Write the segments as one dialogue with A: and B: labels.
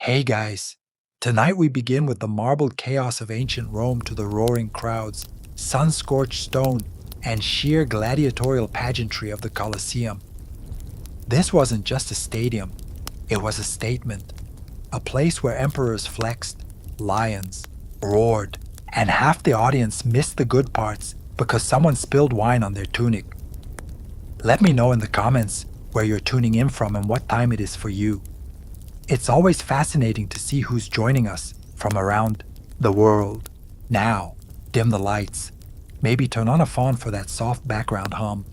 A: Hey guys, tonight we begin with the marbled chaos of ancient Rome to the roaring crowds, sun-scorched stone, and sheer gladiatorial pageantry of the Coliseum. This wasn't just a stadium, it was a statement, a place where emperors flexed, lions roared, and half the audience missed the good parts because someone spilled wine on their tunic. Let me know in the comments where you're tuning in from and what time it is for you. It's always fascinating to see who's joining us from around the world. Now, dim the lights, maybe turn on a phone for that soft background hum,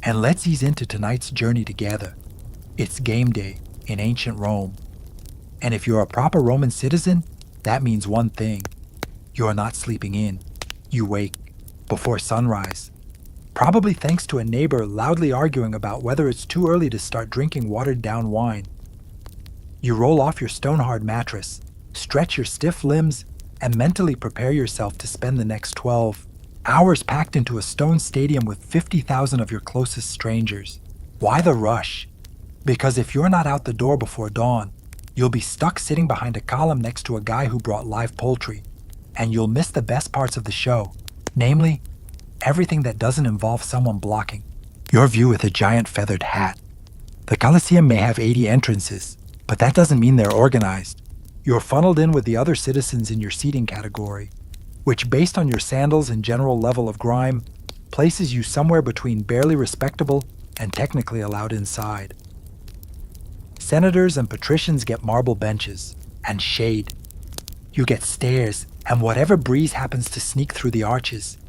A: and let's ease into tonight's journey together. It's game day in ancient Rome. And if you're a proper Roman citizen, that means one thing. You're not sleeping in. You wake before sunrise. Probably thanks to a neighbor loudly arguing about whether it's too early to start drinking watered-down wine. You roll off your stone-hard mattress, stretch your stiff limbs, and mentally prepare yourself to spend the next 12 hours packed into a stone stadium with 50,000 of your closest strangers. Why the rush? Because if you're not out the door before dawn, you'll be stuck sitting behind a column next to a guy who brought live poultry, and you'll miss the best parts of the show, namely, everything that doesn't involve someone blocking your view with a giant feathered hat. The Coliseum may have 80 entrances, but that doesn't mean they're organized. You're funneled in with the other citizens in your seating category, which based on your sandals and general level of grime, places you somewhere between barely respectable and technically allowed inside. Senators and patricians get marble benches and shade. You get stairs and whatever breeze happens to sneak through the arches.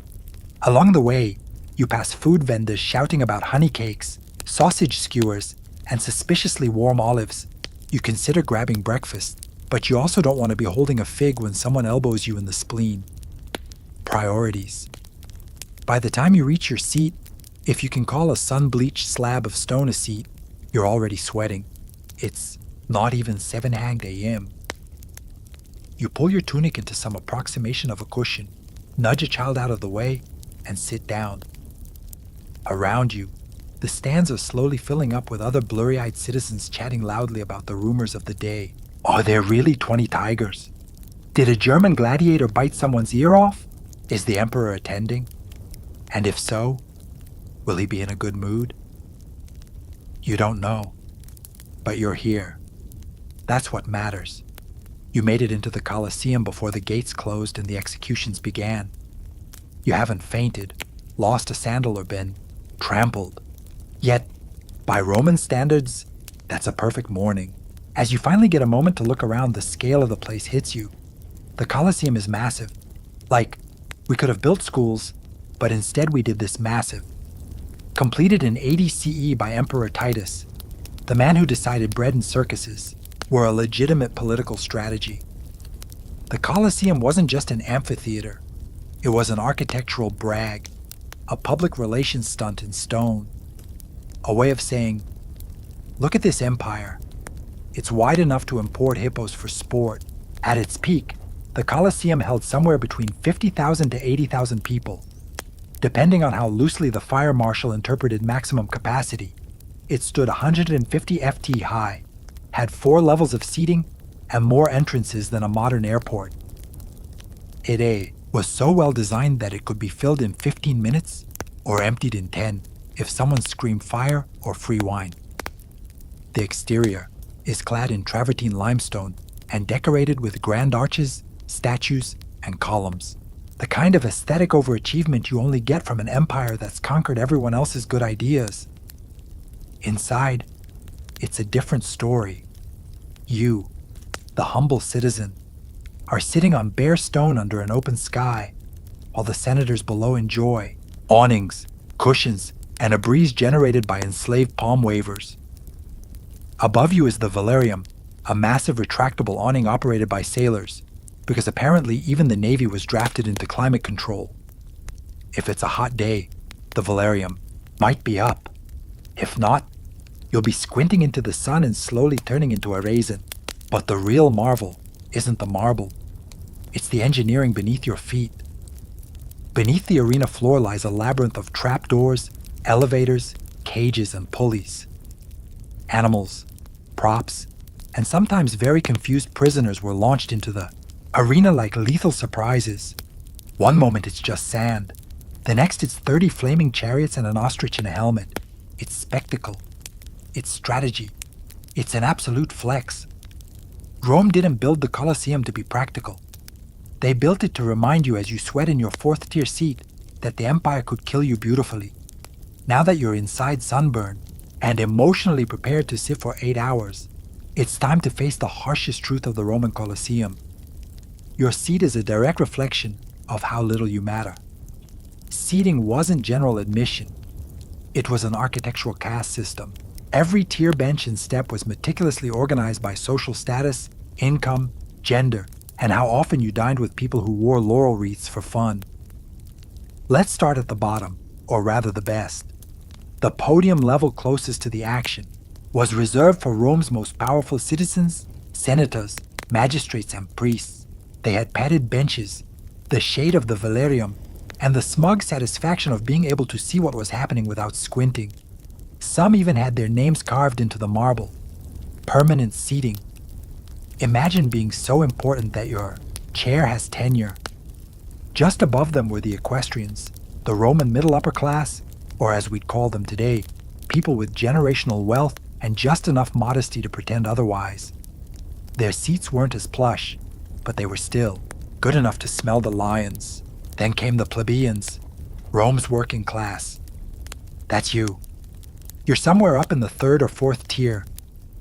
A: Along the way, you pass food vendors shouting about honey cakes, sausage skewers, and suspiciously warm olives. You consider grabbing breakfast, but you also don't want to be holding a fig when someone elbows you in the spleen. Priorities. By the time you reach your seat, if you can call a sun-bleached slab of stone a seat, you're already sweating. It's not even 7 hanged a.m. You pull your tunic into some approximation of a cushion, nudge a child out of the way, and sit down. Around you, the stands are slowly filling up with other blurry-eyed citizens chatting loudly about the rumors of the day. Are there really 20 tigers? Did a German gladiator bite someone's ear off? Is the emperor attending? And if so, will he be in a good mood? You don't know, but you're here. That's what matters. You made it into the Coliseum before the gates closed and the executions began. You haven't fainted, lost a sandal, or been trampled. Yet, by Roman standards, that's a perfect morning. As you finally get a moment to look around, the scale of the place hits you. The Coliseum is massive. Like, we could have built schools, but instead we did this massive. Completed in 80 CE by Emperor Titus, the man who decided bread and circuses were a legitimate political strategy. The Coliseum wasn't just an amphitheater. It was an architectural brag, a public relations stunt in stone. A way of saying, look at this empire. It's wide enough to import hippos for sport. At its peak, the Coliseum held somewhere between 50,000 to 80,000 people. Depending on how loosely the fire marshal interpreted maximum capacity, it stood 150 ft high, had 4 levels of seating, and more entrances than a modern airport. It was so well designed that it could be filled in 15 minutes or emptied in 10 if someone screamed fire or free wine. The exterior is clad in travertine limestone and decorated with grand arches, statues, and columns. The kind of aesthetic overachievement you only get from an empire that's conquered everyone else's good ideas. Inside, it's a different story. You, the humble citizen, are sitting on bare stone under an open sky, while the senators below enjoy awnings, cushions, and a breeze generated by enslaved palm wavers. Above you is the velarium, a massive retractable awning operated by sailors, because apparently even the Navy was drafted into climate control. If it's a hot day, the velarium might be up. If not, you'll be squinting into the sun and slowly turning into a raisin. But the real marvel isn't the marble. It's the engineering beneath your feet. Beneath the arena floor lies a labyrinth of trapdoors, elevators, cages, and pulleys. Animals, props, and sometimes very confused prisoners were launched into the arena like lethal surprises. One moment it's just sand, the next it's 30 flaming chariots and an ostrich in a helmet. It's spectacle. It's strategy. It's an absolute flex. Rome didn't build the Colosseum to be practical. They built it to remind you as you sweat in your fourth-tier seat that the empire could kill you beautifully. Now that you're inside sunburn and emotionally prepared to sit for 8 hours, it's time to face the harshest truth of the Roman Colosseum. Your seat is a direct reflection of how little you matter. Seating wasn't general admission. It was an architectural caste system. Every tier, bench, and step was meticulously organized by social status, income, gender, and how often you dined with people who wore laurel wreaths for fun. Let's start at the bottom, or rather the best. The podium level closest to the action was reserved for Rome's most powerful citizens, senators, magistrates, and priests. They had padded benches, the shade of the velarium, and the smug satisfaction of being able to see what was happening without squinting. Some even had their names carved into the marble. Permanent seating. Imagine being so important that your chair has tenure. Just above them were the equestrians, the Roman middle upper class, or as we'd call them today, people with generational wealth and just enough modesty to pretend otherwise. Their seats weren't as plush, but they were still good enough to smell the lions. Then came the plebeians, Rome's working class. That's you. You're somewhere up in the third or fourth tier,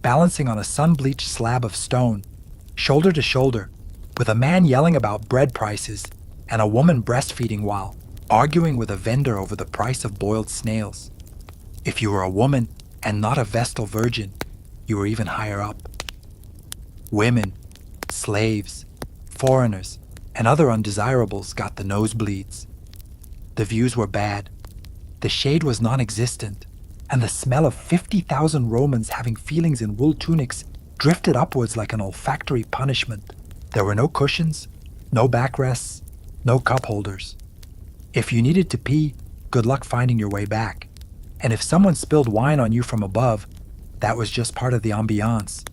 A: balancing on a sun-bleached slab of stone, shoulder to shoulder, with a man yelling about bread prices and a woman breastfeeding while arguing with a vendor over the price of boiled snails. If you were a woman and not a Vestal virgin, you were even higher up. Women, slaves, foreigners, and other undesirables got the nosebleeds. The views were bad, the shade was non-existent, and the smell of 50,000 Romans having feelings in wool tunics drifted upwards like an olfactory punishment. There were no cushions, no backrests, no cup holders. If you needed to pee, good luck finding your way back. And if someone spilled wine on you from above, that was just part of the ambiance.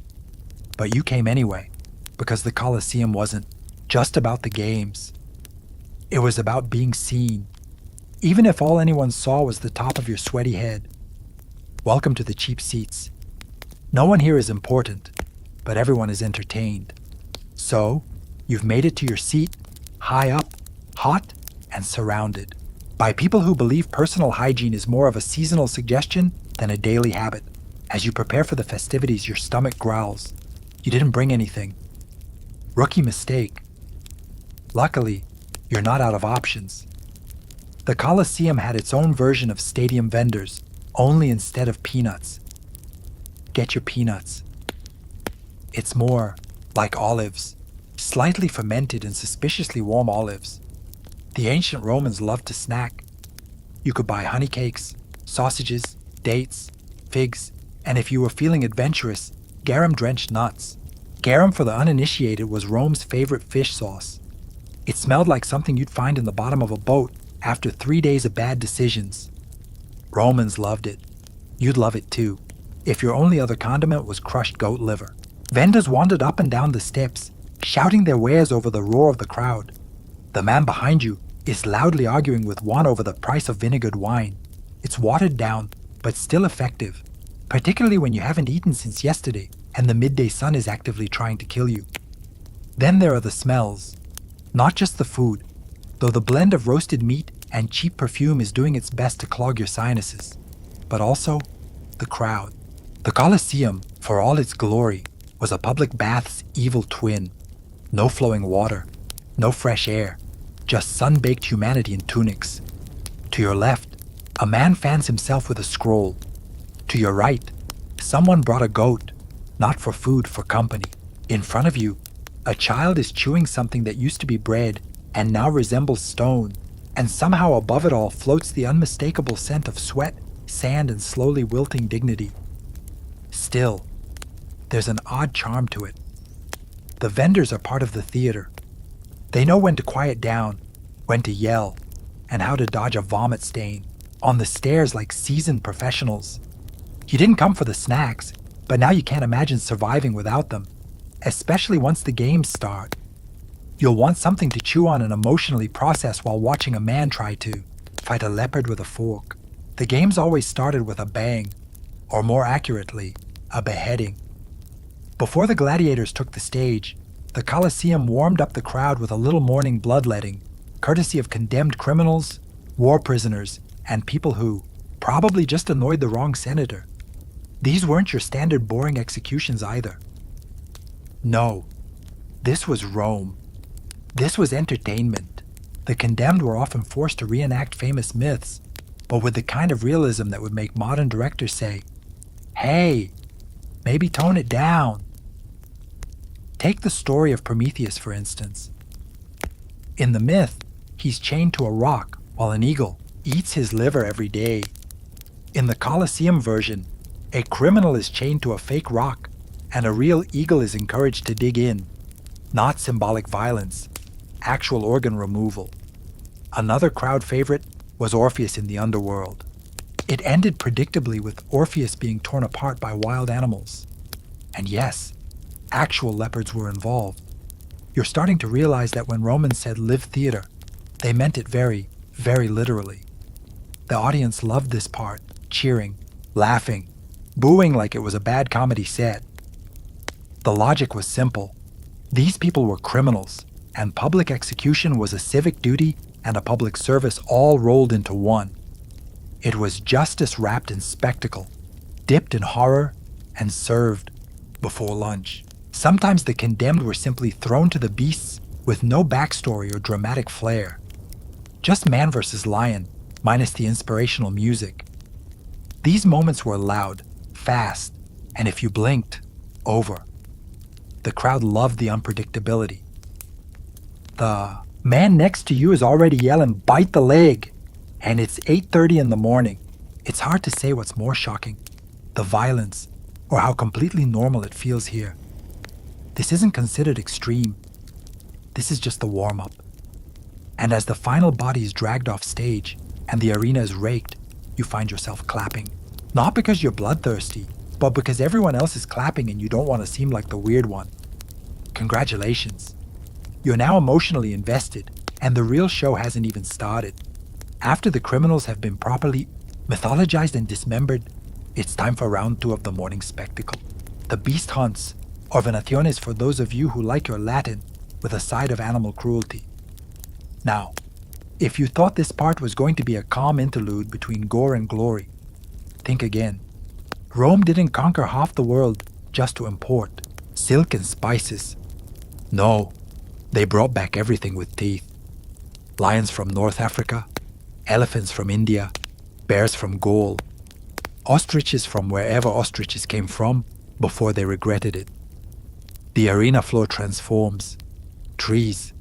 A: But you came anyway, because the Colosseum wasn't just about the games. It was about being seen, even if all anyone saw was the top of your sweaty head. Welcome to the cheap seats. No one here is important, but everyone is entertained. So, you've made it to your seat, high up, hot, and surrounded by people who believe personal hygiene is more of a seasonal suggestion than a daily habit. As you prepare for the festivities, your stomach growls. You didn't bring anything. Rookie mistake. Luckily, you're not out of options. The Colosseum had its own version of stadium vendors, only instead of peanuts. Get your peanuts. It's more like olives, slightly fermented and suspiciously warm olives. The ancient Romans loved to snack. You could buy honey cakes, sausages, dates, figs, and if you were feeling adventurous, garum-drenched nuts. Garum, for the uninitiated, was Rome's favorite fish sauce. It smelled like something you'd find in the bottom of a boat after 3 days of bad decisions. Romans loved it. You'd love it too, if your only other condiment was crushed goat liver. Vendors wandered up and down the steps, shouting their wares over the roar of the crowd. The man behind you is loudly arguing with one over the price of vinegared wine. It's watered down, but still effective, particularly when you haven't eaten since yesterday and the midday sun is actively trying to kill you. Then there are the smells. Not just the food, though the blend of roasted meat and cheap perfume is doing its best to clog your sinuses, but also the crowd. The Colosseum, for all its glory, was a public bath's evil twin. No flowing water, no fresh air, just sun-baked humanity in tunics. To your left, a man fans himself with a scroll. To your right, someone brought a goat, not for food, for company. In front of you, a child is chewing something that used to be bread and now resembles stone, and somehow above it all floats the unmistakable scent of sweat, sand, and slowly wilting dignity. Still, there's an odd charm to it. The vendors are part of the theater. They know when to quiet down, when to yell, and how to dodge a vomit stain on the stairs like seasoned professionals. You didn't come for the snacks, but now you can't imagine surviving without them, especially once the games start. You'll want something to chew on and emotionally process while watching a man try to fight a leopard with a fork. The games always started with a bang, or more accurately, a beheading. Before the gladiators took the stage, the Coliseum warmed up the crowd with a little morning bloodletting, courtesy of condemned criminals, war prisoners, and people who probably just annoyed the wrong senator. These weren't your standard boring executions either. No, this was Rome. This was entertainment. The condemned were often forced to reenact famous myths, but with the kind of realism that would make modern directors say, "Hey, maybe tone it down." Take the story of Prometheus, for instance. In the myth, he's chained to a rock while an eagle eats his liver every day. In the Coliseum version, a criminal is chained to a fake rock and a real eagle is encouraged to dig in. Not symbolic violence, actual organ removal. Another crowd favorite was Orpheus in the underworld. It ended predictably with Orpheus being torn apart by wild animals. And yes, actual leopards were involved. You're starting to realize that when Romans said live theater, they meant it very, very literally. The audience loved this part, cheering, laughing, booing like it was a bad comedy set. The logic was simple. These people were criminals, and public execution was a civic duty and a public service all rolled into one. It was justice wrapped in spectacle, dipped in horror, and served before lunch. Sometimes the condemned were simply thrown to the beasts with no backstory or dramatic flair. Just man versus lion, minus the inspirational music. These moments were loud, fast, and if you blinked, over. The crowd loved the unpredictability. The man next to you is already yelling, "Bite the leg!" And it's 8:30 in the morning. It's hard to say what's more shocking, the violence, or how completely normal it feels here. This isn't considered extreme. This is just the warm-up. And as the final body is dragged off stage and the arena is raked, you find yourself clapping. Not because you're bloodthirsty, but because everyone else is clapping and you don't want to seem like the weird one. Congratulations. You're now emotionally invested, and the real show hasn't even started. After the criminals have been properly mythologized and dismembered, it's time for round 2 of the morning spectacle. The beast hunts, or venationes for those of you who like your Latin, with a side of animal cruelty. Now, if you thought this part was going to be a calm interlude between gore and glory, think again. Rome didn't conquer half the world just to import silk and spices. No, they brought back everything with teeth. Lions from North Africa, elephants from India, bears from Gaul, ostriches from wherever ostriches came from before they regretted it. The arena floor transforms. Trees,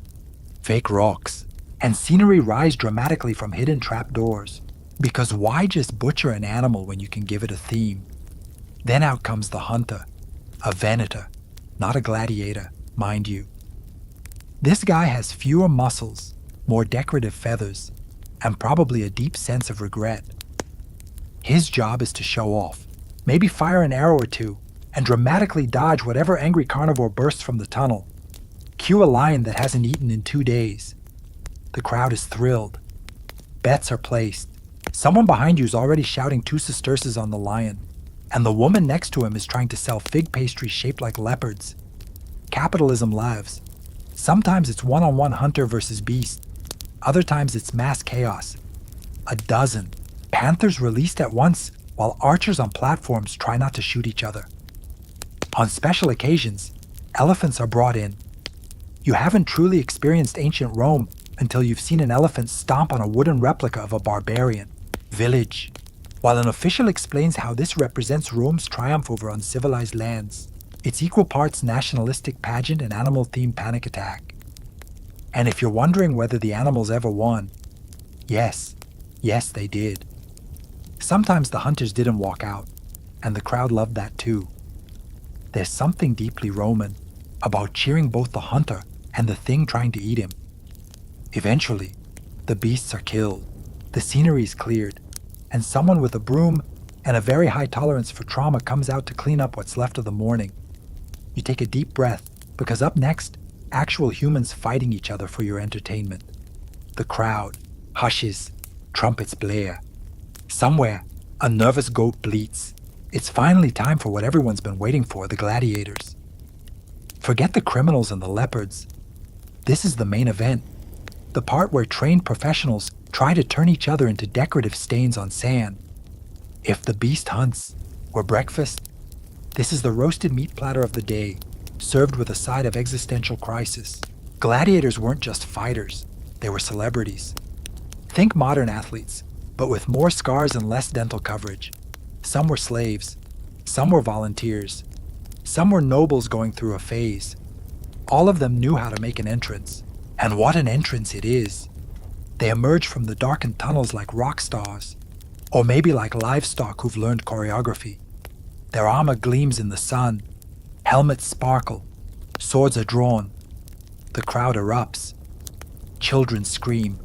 A: fake rocks, and scenery rise dramatically from hidden trapdoors. Because why just butcher an animal when you can give it a theme? Then out comes the hunter, a venator, not a gladiator, mind you. This guy has fewer muscles, more decorative feathers, and probably a deep sense of regret. His job is to show off, maybe fire an arrow or two, and dramatically dodge whatever angry carnivore bursts from the tunnel. Cue a lion that hasn't eaten in 2 days. The crowd is thrilled. Bets are placed. Someone behind you is already shouting 2 sesterces on the lion, and the woman next to him is trying to sell fig pastries shaped like leopards. Capitalism lives. Sometimes it's one-on-one hunter versus beast. Other times it's mass chaos. A dozen panthers released at once while archers on platforms try not to shoot each other. On special occasions, elephants are brought in. You haven't truly experienced ancient Rome until you've seen an elephant stomp on a wooden replica of a barbarian village, while an official explains how this represents Rome's triumph over uncivilized lands. It's equal parts nationalistic pageant and animal-themed panic attack. And if you're wondering whether the animals ever won, yes, they did. Sometimes the hunters didn't walk out, and the crowd loved that too. There's something deeply Roman about cheering both the hunter and the thing trying to eat him. Eventually, the beasts are killed, the scenery is cleared, and someone with a broom and a very high tolerance for trauma comes out to clean up what's left of the morning. You take a deep breath, because up next, actual humans fighting each other for your entertainment. The crowd hushes, trumpets blare. Somewhere, a nervous goat bleats. It's finally time for what everyone's been waiting for, the gladiators. Forget the criminals and the leopards. This is the main event, the part where trained professionals try to turn each other into decorative stains on sand. If the beast hunts, or breakfast, this is the roasted meat platter of the day, served with a side of existential crisis. Gladiators weren't just fighters, they were celebrities. Think modern athletes, but with more scars and less dental coverage. Some were slaves, some were volunteers, some were nobles going through a phase. All of them knew how to make an entrance, and what an entrance it is. They emerge from the darkened tunnels like rock stars, or maybe like livestock who've learned choreography. Their armor gleams in the sun, helmets sparkle, swords are drawn. The crowd erupts. Children scream.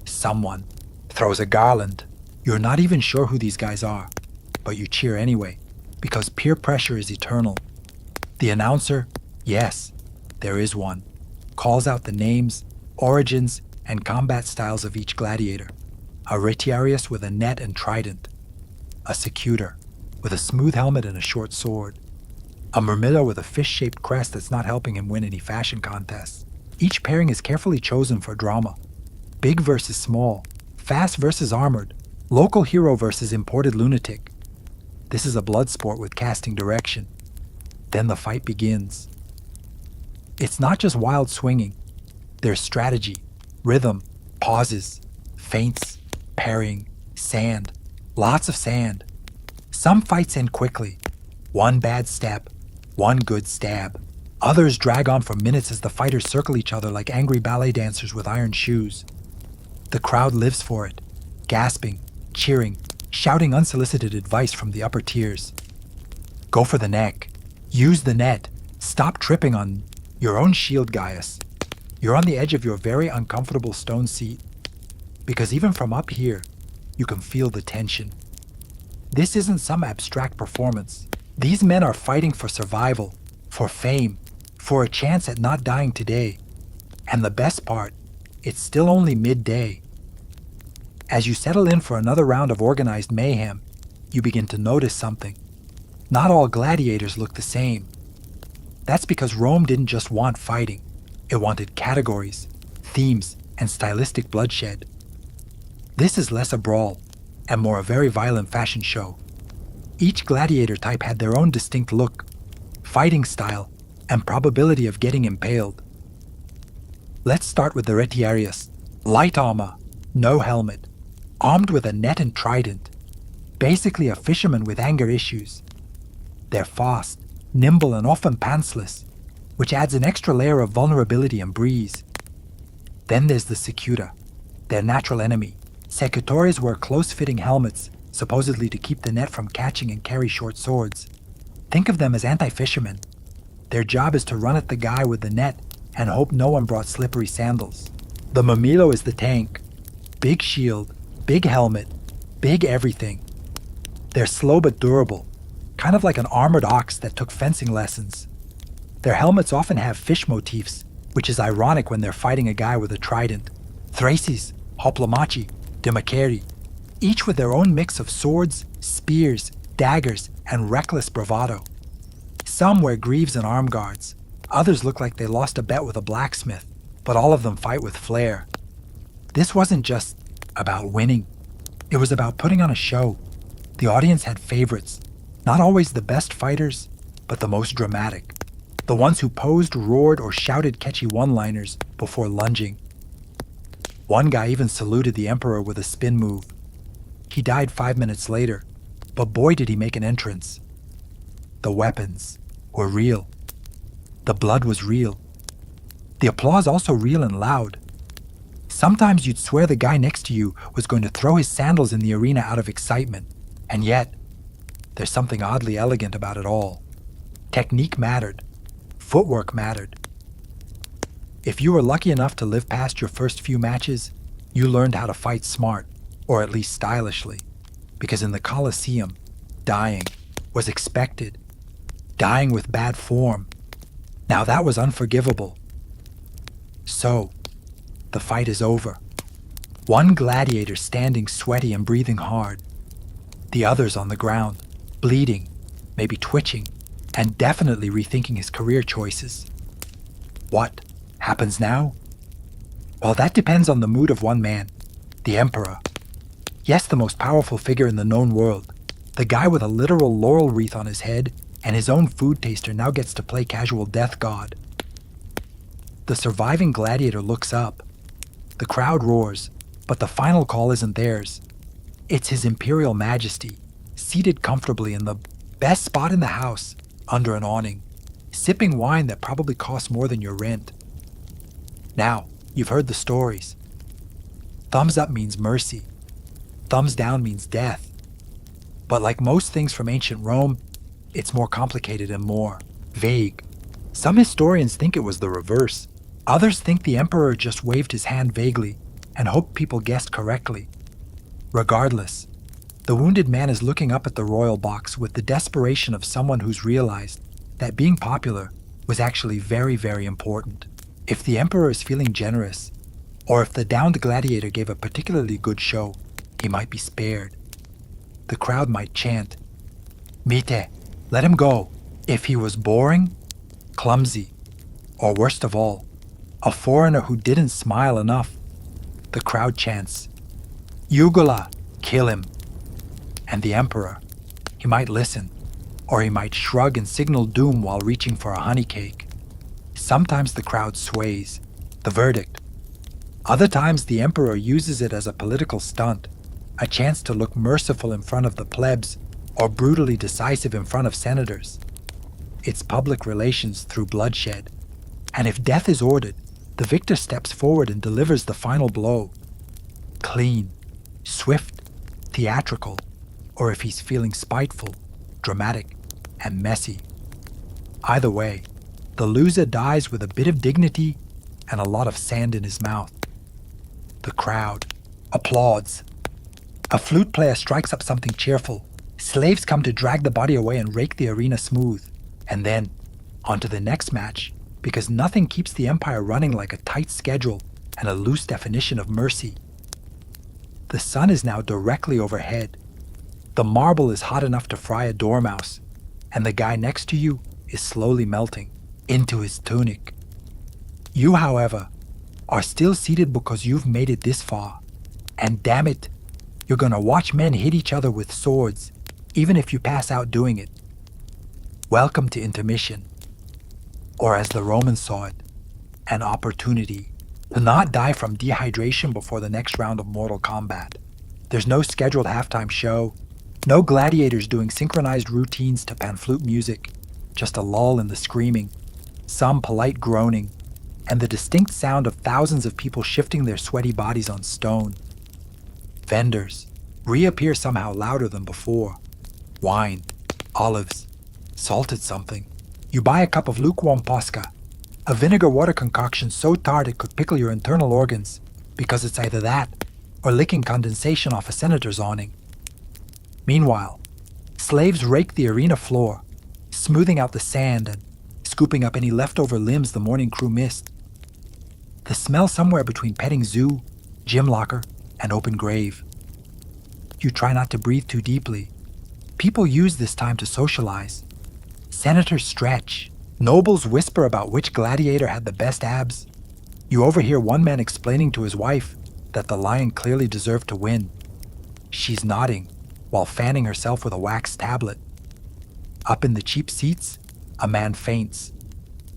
A: Someone throws a garland. You're not even sure who these guys are, but you cheer anyway, because peer pressure is eternal. The announcer, yes, there is one, calls out the names, origins, and combat styles of each gladiator. A retiarius with a net and trident, a secutor with a smooth helmet and a short sword, a myrmidon with a fish-shaped crest that's not helping him win any fashion contests. Each pairing is carefully chosen for drama. Big versus small, fast versus armored, local hero versus imported lunatic. This is a blood sport with casting direction. Then the fight begins. It's not just wild swinging. There's strategy, rhythm, pauses, feints, parrying, sand, lots of sand. Some fights end quickly. One bad step, one good stab. Others drag on for minutes as the fighters circle each other like angry ballet dancers with iron shoes. The crowd lives for it, gasping, cheering, shouting unsolicited advice from the upper tiers. Go for the neck. Use the net. Stop tripping on your own shield, Gaius. You're on the edge of your very uncomfortable stone seat. Because even from up here, you can feel the tension. This isn't some abstract performance. These men are fighting for survival, for fame, for a chance at not dying today. And the best part, it's still only midday. As you settle in for another round of organized mayhem, you begin to notice something. Not all gladiators look the same. That's because Rome didn't just want fighting. It wanted categories, themes, and stylistic bloodshed. This is less a brawl, and more a very violent fashion show. Each gladiator type had their own distinct look, fighting style, and probability of getting impaled. Let's start with the retiarius. Light armor, no helmet, armed with a net and trident. Basically a fisherman with anger issues. They're fast, nimble, and often pantsless, which adds an extra layer of vulnerability and breeze. Then there's the secutor, their natural enemy. Secutores wear close-fitting helmets, supposedly to keep the net from catching and carry short swords. Think of them as anti-fishermen. Their job is to run at the guy with the net and hope no one brought slippery sandals. The Mamilo is the tank. Big shield, big helmet, big everything. They're slow but durable, kind of like an armored ox that took fencing lessons. Their helmets often have fish motifs, which is ironic when they're fighting a guy with a trident. Thraces, Hoplamachi, Dimacheri, each with their own mix of swords, spears, daggers, and reckless bravado. Some wear greaves and arm guards. Others look like they lost a bet with a blacksmith, but all of them fight with flair. This wasn't just about winning. It was about putting on a show. The audience had favorites, not always the best fighters, but the most dramatic. The ones who posed, roared, or shouted catchy one-liners before lunging. One guy even saluted the emperor with a spin move. He died 5 minutes later, but boy did he make an entrance. The weapons were real. The blood was real. The applause also real and loud. Sometimes you'd swear the guy next to you was going to throw his sandals in the arena out of excitement, and yet, there's something oddly elegant about it all. Technique mattered. Footwork mattered. If you were lucky enough to live past your first few matches, you learned how to fight smart, or at least stylishly. because in the Coliseum, dying was expected. Dying with bad form, now that was unforgivable. So, the fight is over. One gladiator standing sweaty and breathing hard. The others on the ground, bleeding, maybe twitching, and definitely rethinking his career choices. What happens now? Well, that depends on the mood of one man, the Emperor. Yes, the most powerful figure in the known world. The guy with a literal laurel wreath on his head and his own food taster now gets to play casual death god. The surviving gladiator looks up. The crowd roars, but the final call isn't theirs. It's His Imperial Majesty, seated comfortably in the best spot in the house, under an awning, sipping wine that probably costs more than your rent. Now, you've heard the stories. Thumbs up means mercy. Thumbs down means death. But like most things from ancient Rome, it's more complicated and more vague. Some historians think it was the reverse. Others think the emperor just waved his hand vaguely and hoped people guessed correctly. Regardless, the wounded man is looking up at the royal box with the desperation of someone who's realized that being popular was actually very, very important. If the emperor is feeling generous, or if the downed gladiator gave a particularly good show, he might be spared. The crowd might chant, "Mite, let him go." If he was boring, clumsy, or worst of all, a foreigner who didn't smile enough, the crowd chants, "Jugula, kill him." And the emperor, he might listen, or he might shrug and signal doom while reaching for a honey cake. Sometimes the crowd sways, the verdict. Other times the emperor uses it as a political stunt, a chance to look merciful in front of the plebs or brutally decisive in front of senators. It's public relations through bloodshed. And if death is ordered, the victor steps forward and delivers the final blow. Clean, swift, theatrical, or if he's feeling spiteful, dramatic, and messy. Either way, the loser dies with a bit of dignity and a lot of sand in his mouth. The crowd applauds. A flute player strikes up something cheerful. Slaves come to drag the body away and rake the arena smooth. And then, on to the next match, because nothing keeps the empire running like a tight schedule and a loose definition of mercy. The sun is now directly overhead. The marble is hot enough to fry a dormouse, and the guy next to you is slowly melting into his tunic. You, however, are still seated because you've made it this far. And damn it, you're gonna watch men hit each other with swords, even if you pass out doing it. Welcome to intermission. Or as the Romans saw it, an opportunity to not die from dehydration before the next round of Mortal Kombat. There's no scheduled halftime show, no gladiators doing synchronized routines to pan-flute music, just a lull in the screaming, some polite groaning, and the distinct sound of thousands of people shifting their sweaty bodies on stone. Vendors reappear somehow louder than before. Wine, olives, salted something. You buy a cup of lukewarm posca, a vinegar water concoction so tart it could pickle your internal organs, because it's either that or licking condensation off a senator's awning. Meanwhile, slaves rake the arena floor, smoothing out the sand and scooping up any leftover limbs the morning crew missed. The smell somewhere between petting zoo, gym locker, and open grave. You try not to breathe too deeply. People use this time to socialize. Senators stretch. Nobles whisper about which gladiator had the best abs. You overhear one man explaining to his wife that the lion clearly deserved to win. She's nodding while fanning herself with a wax tablet. Up in the cheap seats, a man faints.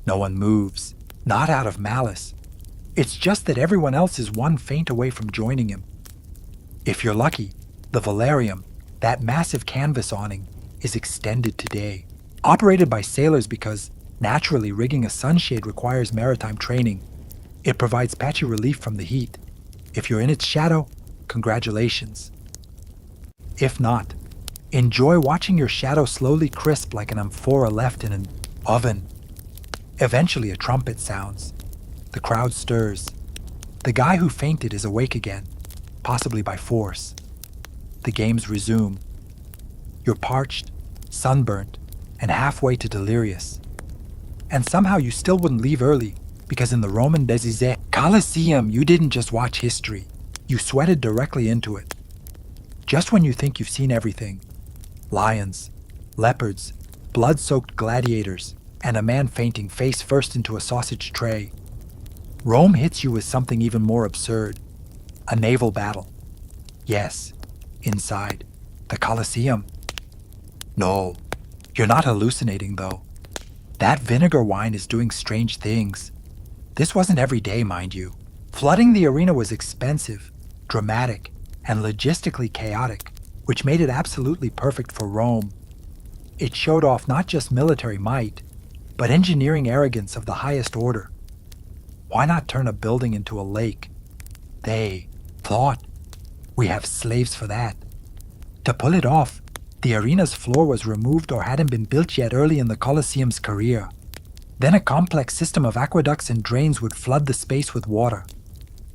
A: No one moves, not out of malice. It's just that everyone else is one faint away from joining him. If you're lucky, the Valerium, that massive canvas awning, is extended today. Operated by sailors because, naturally, rigging a sunshade requires maritime training. It provides patchy relief from the heat. If you're in its shadow, congratulations. If not, enjoy watching your shadow slowly crisp like an amphora left in an oven. Eventually a trumpet sounds. The crowd stirs. The guy who fainted is awake again, possibly by force. the games resume. You're parched, sunburnt, and halfway to delirious. And somehow you still wouldn't leave early, because in the Roman Coliseum, you didn't just watch history, you sweated directly into it. Just when you think you've seen everything, lions, leopards, blood-soaked gladiators, and a man fainting face first into a sausage tray. Rome hits you with something even more absurd, a naval battle. Yes, inside, the Coliseum. No, you're not hallucinating though. That vinegar wine is doing strange things. This wasn't every day, mind you. Flooding the arena was expensive, dramatic, and logistically chaotic, which made it absolutely perfect for Rome. It showed off not just military might, but engineering arrogance of the highest order. Why not turn a building into a lake? They thought, we have slaves for that. To pull it off, the arena's floor was removed or hadn't been built yet early in the Colosseum's career. Then a complex system of aqueducts and drains would flood the space with water.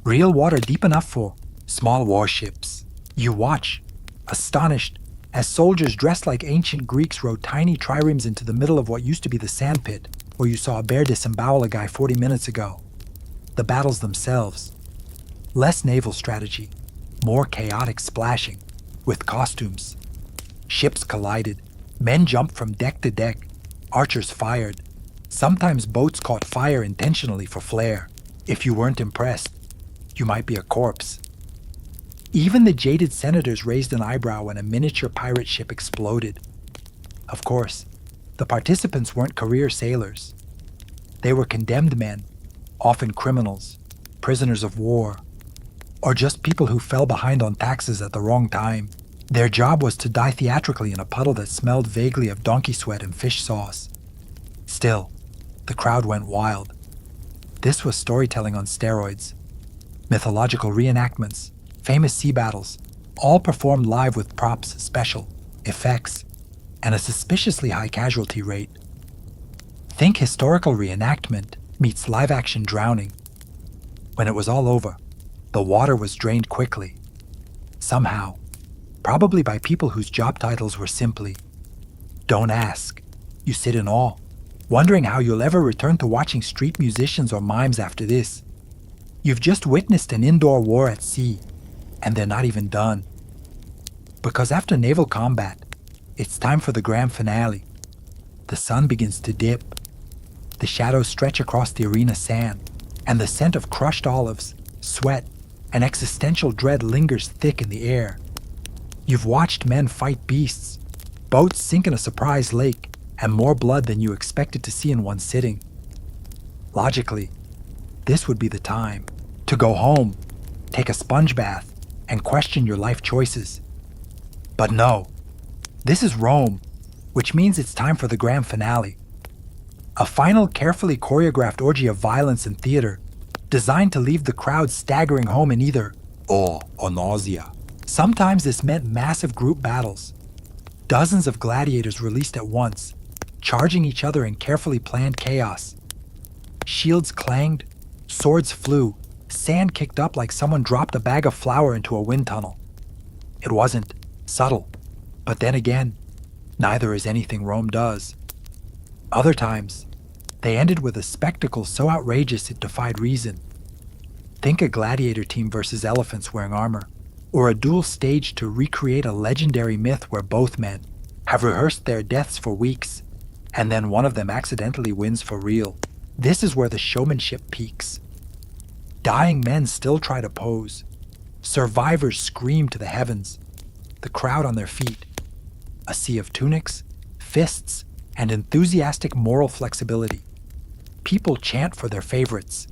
A: Real water deep enough for small warships. You watch, astonished, as soldiers dressed like ancient Greeks rode tiny triremes into the middle of what used to be the sandpit, where you saw a bear disembowel a guy 40 minutes ago. The battles themselves. Less naval strategy, more chaotic splashing, with costumes. Ships collided, men jumped from deck to deck, archers fired. Sometimes boats caught fire intentionally for flair. If you weren't impressed, you might be a corpse. Even the jaded senators raised an eyebrow when a miniature pirate ship exploded. Of course, the participants weren't career sailors. They were condemned men, often criminals, prisoners of war, or just people who fell behind on taxes at the wrong time. Their job was to die theatrically in a puddle that smelled vaguely of donkey sweat and fish sauce. Still, the crowd went wild. This was storytelling on steroids. Mythological reenactments, famous sea battles, all performed live with props, special effects, and a suspiciously high casualty rate. Think historical reenactment meets live-action drowning. When it was all over, the water was drained quickly. Somehow, probably by people whose job titles were simply, don't ask. You sit in awe, wondering how you'll ever return to watching street musicians or mimes after this. You've just witnessed an indoor war at sea, and they're not even done. Because after naval combat, it's time for the grand finale. The sun begins to dip. The shadows stretch across the arena sand, and the scent of crushed olives, sweat, and existential dread lingers thick in the air. You've watched men fight beasts, boats sink in a surprise lake, and more blood than you expected to see in one sitting. Logically, this would be the time to go home, take a sponge bath, and question your life choices. But no, this is Rome, which means it's time for the grand finale. A final carefully choreographed orgy of violence and theater, designed to leave the crowd staggering home in either awe or nausea. Sometimes this meant massive group battles. Dozens of gladiators released at once, charging each other in carefully planned chaos. Shields clanged, swords flew, sand kicked up like someone dropped a bag of flour into a wind tunnel. It wasn't subtle, but then again, neither is anything Rome does. Other times, they ended with a spectacle so outrageous it defied reason. Think a gladiator team versus elephants wearing armor, or a duel staged to recreate a legendary myth where both men have rehearsed their deaths for weeks, and then one of them accidentally wins for real. This is where the showmanship peaks. Dying men still try to pose. Survivors scream to the heavens, the crowd on their feet. A sea of tunics, fists, and enthusiastic moral flexibility. People chant for their favorites.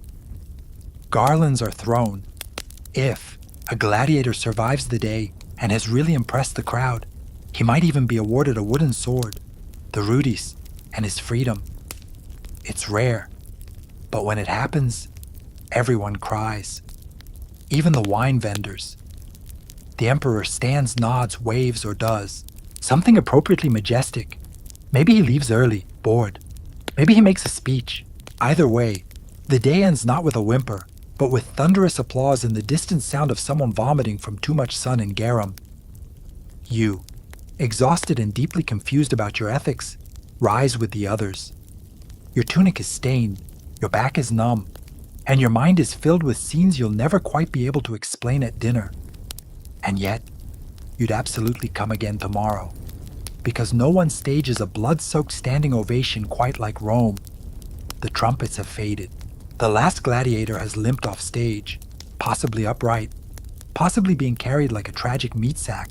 A: Garlands are thrown. If a gladiator survives the day and has really impressed the crowd, he might even be awarded a wooden sword, the rudis, and his freedom. It's rare, but when it happens, everyone cries. Even the wine vendors. The emperor stands, nods, waves, or does something appropriately majestic. Maybe he leaves early, bored. Maybe he makes a speech. Either way, the day ends not with a whimper, but with thunderous applause and the distant sound of someone vomiting from too much sun in garum. You, exhausted and deeply confused about your ethics, rise with the others. Your tunic is stained, your back is numb, and your mind is filled with scenes you'll never quite be able to explain at dinner. And yet, you'd absolutely come again tomorrow, because no one stages a blood-soaked standing ovation quite like Rome. The trumpets have faded. The last gladiator has limped off stage, possibly upright, possibly being carried like a tragic meat sack.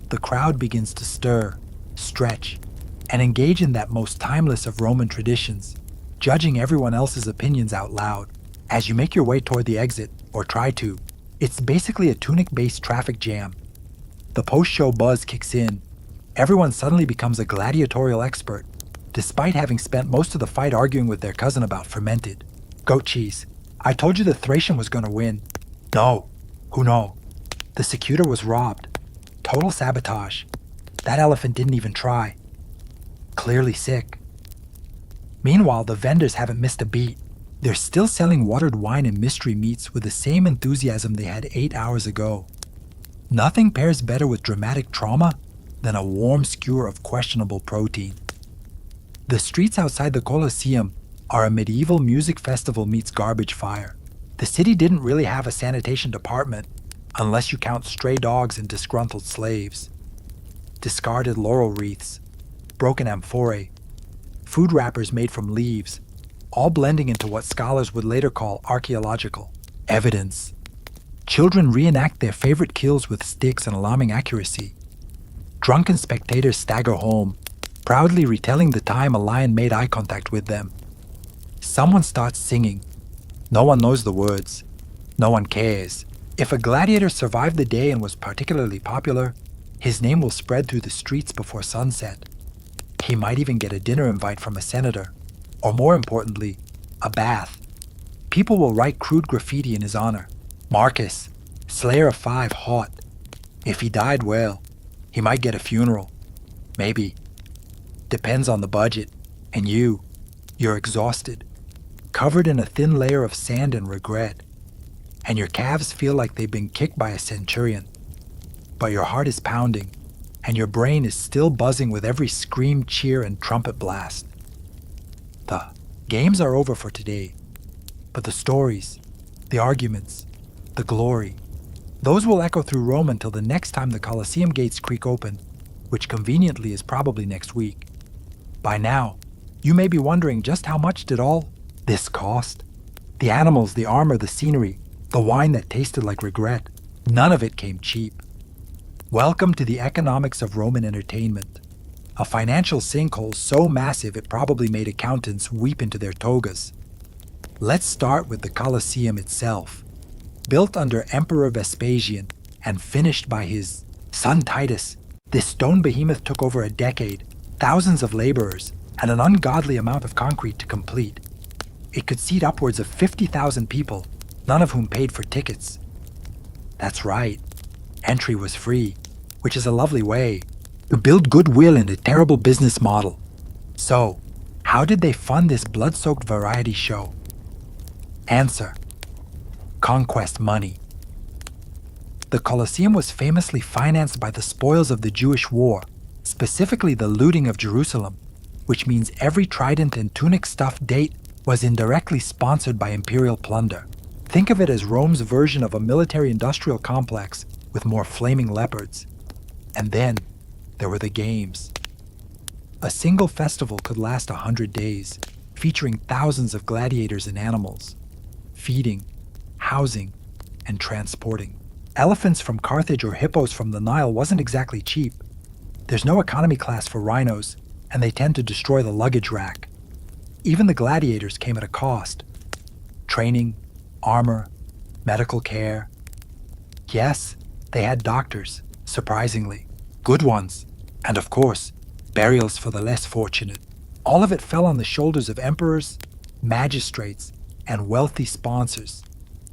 A: The crowd begins to stir, stretch, and engage in that most timeless of Roman traditions, judging everyone else's opinions out loud. As you make your way toward the exit, or try to, it's basically a tunic-based traffic jam. The post-show buzz kicks in. Everyone suddenly becomes a gladiatorial expert, despite having spent most of the fight arguing with their cousin about fermented goat cheese. I told you the Thracian was going to win. No. Who no? The Secutor was robbed. Total sabotage. That elephant didn't even try. Clearly sick. Meanwhile, the vendors haven't missed a beat. They're still selling watered wine and mystery meats with the same enthusiasm they had 8 hours ago. Nothing pairs better with dramatic trauma than a warm skewer of questionable protein. The streets outside the Coliseum are a medieval music festival meets garbage fire. The city didn't really have a sanitation department, unless you count stray dogs and disgruntled slaves. Discarded laurel wreaths, broken amphorae, food wrappers made from leaves, all blending into what scholars would later call archaeological evidence. Children reenact their favorite kills with sticks and alarming accuracy. Drunken spectators stagger home, proudly retelling the time a lion made eye contact with them. Someone starts singing. No one knows the words. No one cares. If a gladiator survived the day and was particularly popular, his name will spread through the streets before sunset. He might even get a dinner invite from a senator, or more importantly, a bath. People will write crude graffiti in his honor. Marcus, Slayer of 5 hot. If he died, well, he might get a funeral. Maybe. Depends on the budget. And you're exhausted, covered in a thin layer of sand and regret. And your calves feel like they've been kicked by a centurion. But your heart is pounding, and your brain is still buzzing with every scream, cheer, and trumpet blast. The games are over for today, but the stories, the arguments, the glory, those will echo through Rome until the next time the Coliseum gates creak open, which conveniently is probably next week. By now, you may be wondering just how much did all this cost? The animals, the armor, the scenery, the wine that tasted like regret, none of it came cheap. Welcome to the economics of Roman entertainment, a financial sinkhole so massive it probably made accountants weep into their togas. Let's start with the Colosseum itself. Built under Emperor Vespasian and finished by his son Titus, this stone behemoth took over a decade, thousands of laborers, and an ungodly amount of concrete to complete. It could seat upwards of 50,000 people, none of whom paid for tickets. That's right, entry was free, which is a lovely way to build goodwill in a terrible business model. So, how did they fund this blood-soaked variety show? Answer: conquest money. The Colosseum was famously financed by the spoils of the Jewish war, specifically the looting of Jerusalem, which means every trident and tunic-stuffed date was indirectly sponsored by imperial plunder. Think of it as Rome's version of a military-industrial complex with more flaming leopards. And then, there were the games. A single festival could last 100 days, featuring thousands of gladiators and animals, feeding, housing, and transporting. Elephants from Carthage or hippos from the Nile wasn't exactly cheap. There's no economy class for rhinos, and they tend to destroy the luggage rack. Even the gladiators came at a cost. Training, armor, medical care. Yes, they had doctors, surprisingly, good ones, and of course, burials for the less fortunate. All of it fell on the shoulders of emperors, magistrates, and wealthy sponsors,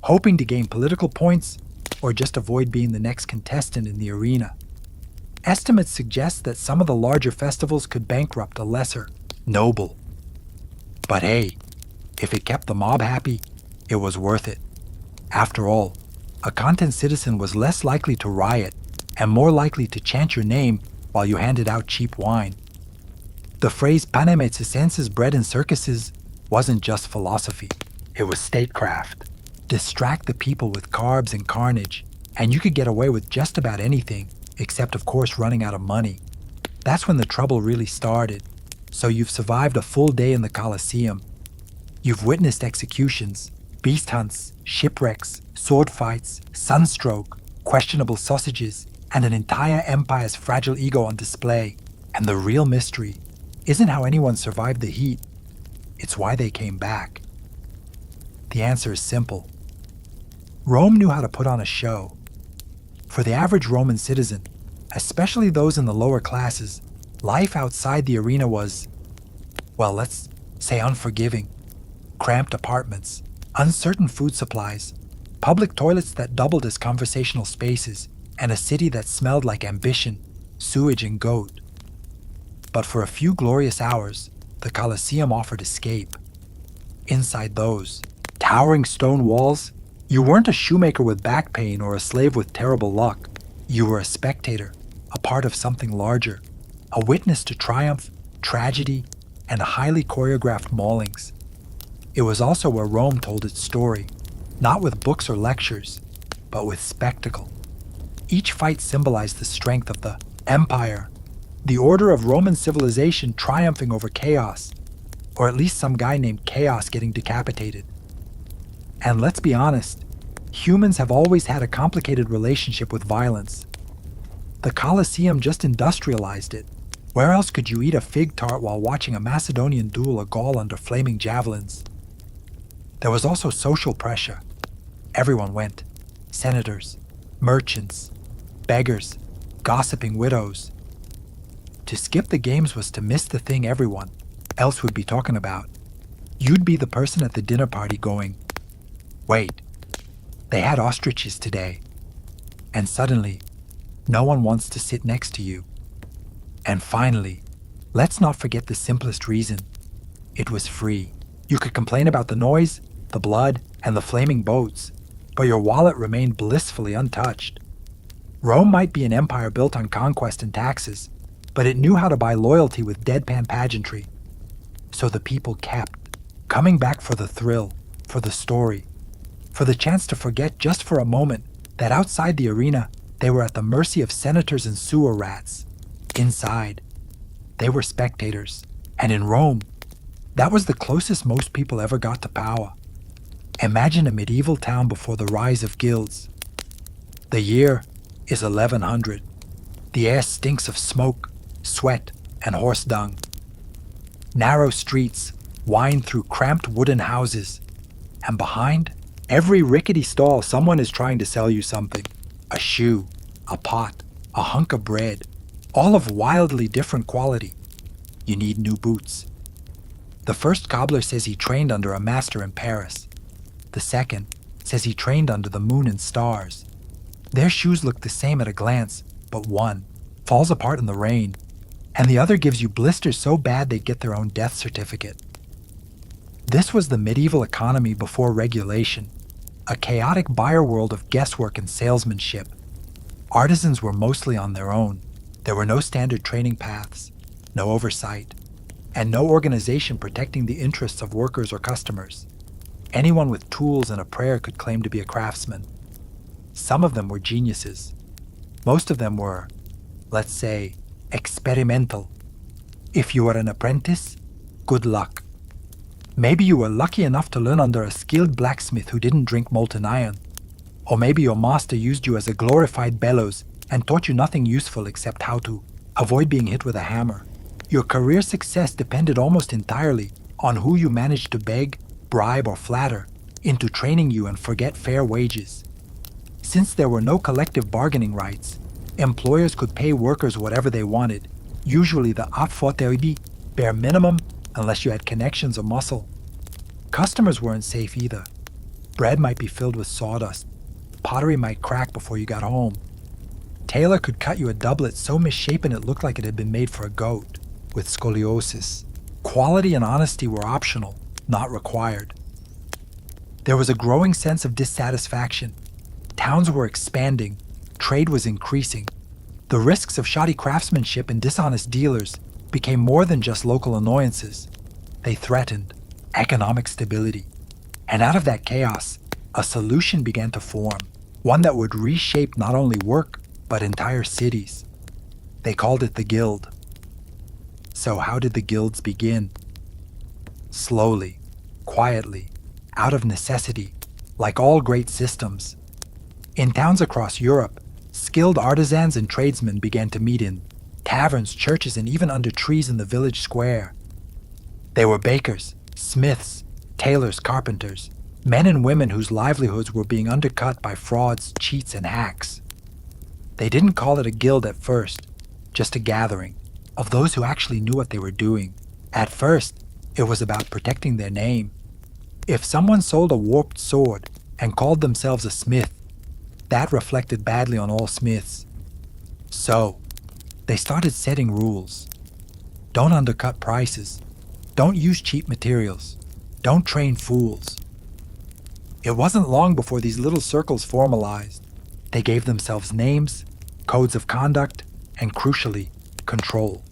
A: hoping to gain political points or just avoid being the next contestant in the arena. Estimates suggest that some of the larger festivals could bankrupt a lesser noble. But hey, if it kept the mob happy, it was worth it. After all, a content citizen was less likely to riot and more likely to chant your name while you handed out cheap wine. The phrase panem et circenses, bread in circuses, wasn't just philosophy, it was statecraft. Distract the people with carbs and carnage, and you could get away with just about anything, except of course running out of money. That's when the trouble really started. So you've survived a full day in the Coliseum. You've witnessed executions, beast hunts, shipwrecks, sword fights, sunstroke, questionable sausages, and an entire empire's fragile ego on display. And the real mystery isn't how anyone survived the heat, it's why they came back. The answer is simple. Rome knew how to put on a show. For the average Roman citizen, especially those in the lower classes, life outside the arena was, well, let's say unforgiving. Cramped apartments, uncertain food supplies, public toilets that doubled as conversational spaces, and a city that smelled like ambition, sewage, and goat. But for a few glorious hours, the Coliseum offered escape. Inside those towering stone walls, you weren't a shoemaker with back pain or a slave with terrible luck. You were a spectator, a part of something larger, a witness to triumph, tragedy, and highly choreographed maulings. It was also where Rome told its story, not with books or lectures, but with spectacle. Each fight symbolized the strength of the empire, the order of Roman civilization triumphing over chaos, or at least some guy named Chaos getting decapitated. And let's be honest, humans have always had a complicated relationship with violence. The Colosseum just industrialized it. Where else could you eat a fig tart while watching a Macedonian duel a Gaul under flaming javelins? There was also social pressure. Everyone went. Senators, merchants, beggars, gossiping widows. To skip the games was to miss the thing everyone else would be talking about. You'd be the person at the dinner party going, wait, they had ostriches today. And suddenly, no one wants to sit next to you. And finally, let's not forget the simplest reason. It was free. You could complain about the noise, the blood, and the flaming boats, but your wallet remained blissfully untouched. Rome might be an empire built on conquest and taxes, but it knew how to buy loyalty with deadpan pageantry. So the people kept, coming back for the thrill, for the story, for the chance to forget just for a moment that outside the arena, they were at the mercy of senators and sewer rats. Inside, they were spectators. And in Rome, that was the closest most people ever got to power. Imagine a medieval town before the rise of guilds. The year is 1100. The air stinks of smoke, sweat, and horse dung. Narrow streets wind through cramped wooden houses, and behind every rickety stall someone is trying to sell you something. A shoe, a pot, a hunk of bread, all of wildly different quality. You need new boots. The first cobbler says he trained under a master in Paris. The second says he trained under the moon and stars. Their shoes look the same at a glance, but one falls apart in the rain, and the other gives you blisters so bad they'd get their own death certificate. This was the medieval economy before regulation, a chaotic buyer world of guesswork and salesmanship. Artisans were mostly on their own. There were no standard training paths, no oversight, and no organization protecting the interests of workers or customers. Anyone with tools and a prayer could claim to be a craftsman. Some of them were geniuses. Most of them were, let's say, experimental. If you were an apprentice, good luck. Maybe you were lucky enough to learn under a skilled blacksmith who didn't drink molten iron. Or maybe your master used you as a glorified bellows and taught you nothing useful except how to avoid being hit with a hammer. Your career success depended almost entirely on who you managed to beg, bribe, or flatter into training you and forget fair wages. Since there were no collective bargaining rights, employers could pay workers whatever they wanted, usually the à fortiori, bare minimum, unless you had connections or muscle. Customers weren't safe either. Bread might be filled with sawdust. Pottery might crack before you got home. Tailor could cut you a doublet so misshapen it looked like it had been made for a goat, with scoliosis. Quality and honesty were optional, not required. There was a growing sense of dissatisfaction. Towns were expanding, trade was increasing, The risks of shoddy craftsmanship and dishonest dealers became more than just local annoyances. They threatened economic stability. And out of that chaos, a solution began to form, one that would reshape not only work, but entire cities. They called it the Guild. So how did the guilds begin? Slowly, quietly, out of necessity, like all great systems. In towns across Europe, skilled artisans and tradesmen began to meet in taverns, churches, and even under trees in the village square. They were bakers, smiths, tailors, carpenters, men and women whose livelihoods were being undercut by frauds, cheats, and hacks. They didn't call it a guild at first, just a gathering of those who actually knew what they were doing. At first, it was about protecting their name. If someone sold a warped sword and called themselves a smith, that reflected badly on all smiths. So, they started setting rules. Don't undercut prices. Don't use cheap materials. Don't train fools. It wasn't long before these little circles formalized. They gave themselves names, codes of conduct, and crucially, control.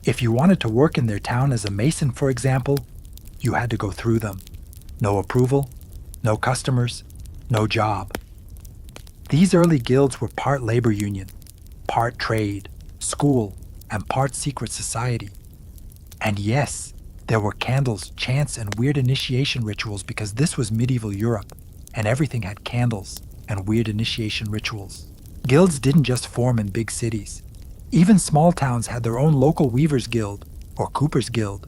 A: If you wanted to work in their town as a mason, for example, you had to go through them. No approval, no customers, no job. These early guilds were part labor union, part trade, school, and part secret society. And yes, there were candles, chants, and weird initiation rituals because this was medieval Europe, and everything had candles and weird initiation rituals. Guilds didn't just form in big cities. Even small towns had their own local weavers' guild or coopers' guild.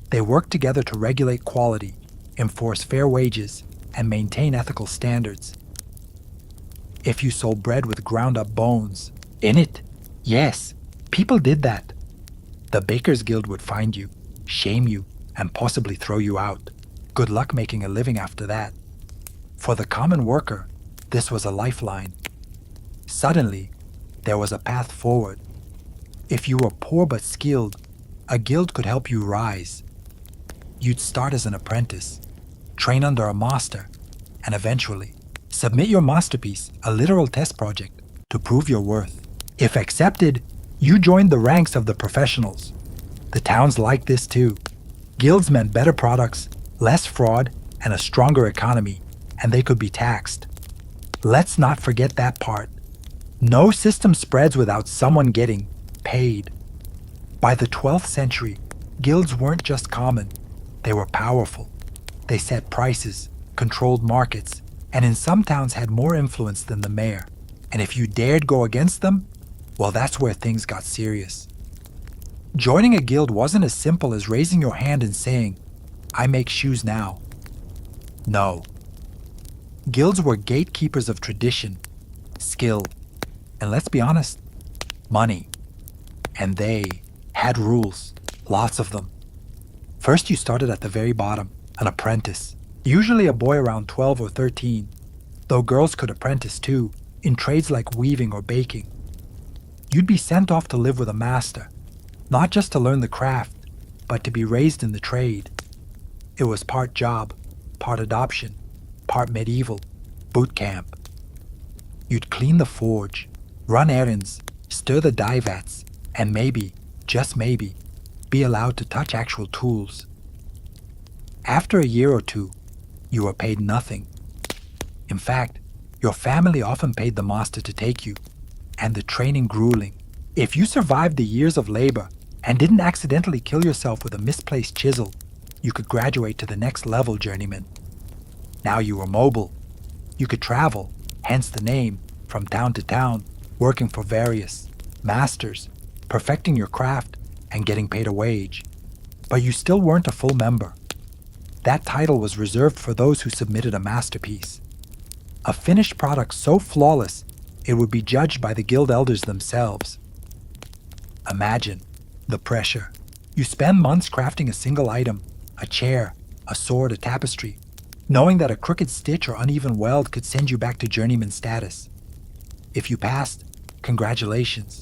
A: They worked together to regulate quality, enforce fair wages, and maintain ethical standards. If you sold bread with ground-up bones in it, yes, people did that. The Bakers' Guild would find you, shame you, and possibly throw you out. Good luck making a living after that. For the common worker, this was a lifeline. Suddenly, there was a path forward. If you were poor but skilled, a guild could help you rise. You'd start as an apprentice, train under a master, and eventually submit your masterpiece, a literal test project, to prove your worth. If accepted, you joined the ranks of the professionals. The towns liked this too. Guilds meant better products, less fraud, and a stronger economy, and they could be taxed. Let's not forget that part. No system spreads without someone getting paid. By the 12th century, guilds weren't just common, they were powerful. They set prices, controlled markets, and in some towns had more influence than the mayor. And if you dared go against them, well, that's where things got serious. Joining a guild wasn't as simple as raising your hand and saying, "I make shoes now." No. Guilds were gatekeepers of tradition, skill, and let's be honest, money. And they had rules, lots of them. First, you started at the very bottom, an apprentice, usually a boy around 12 or 13, though girls could apprentice too, in trades like weaving or baking. You'd be sent off to live with a master, not just to learn the craft, but to be raised in the trade. It was part job, part adoption, part medieval, boot camp. You'd clean the forge, run errands, stir the dye vats, and maybe, just maybe, be allowed to touch actual tools. After a year or two, you were paid nothing. In fact, your family often paid the master to take you, and the training grueling. If you survived the years of labor and didn't accidentally kill yourself with a misplaced chisel, you could graduate to the next level journeyman. Now you were mobile. You could travel, hence the name, from town to town, working for various masters, perfecting your craft, and getting paid a wage. But you still weren't a full member. That title was reserved for those who submitted a masterpiece. A finished product so flawless, it would be judged by the guild elders themselves. Imagine the pressure. You spend months crafting a single item, a chair, a sword, a tapestry, knowing that a crooked stitch or uneven weld could send you back to journeyman status. If you passed, congratulations.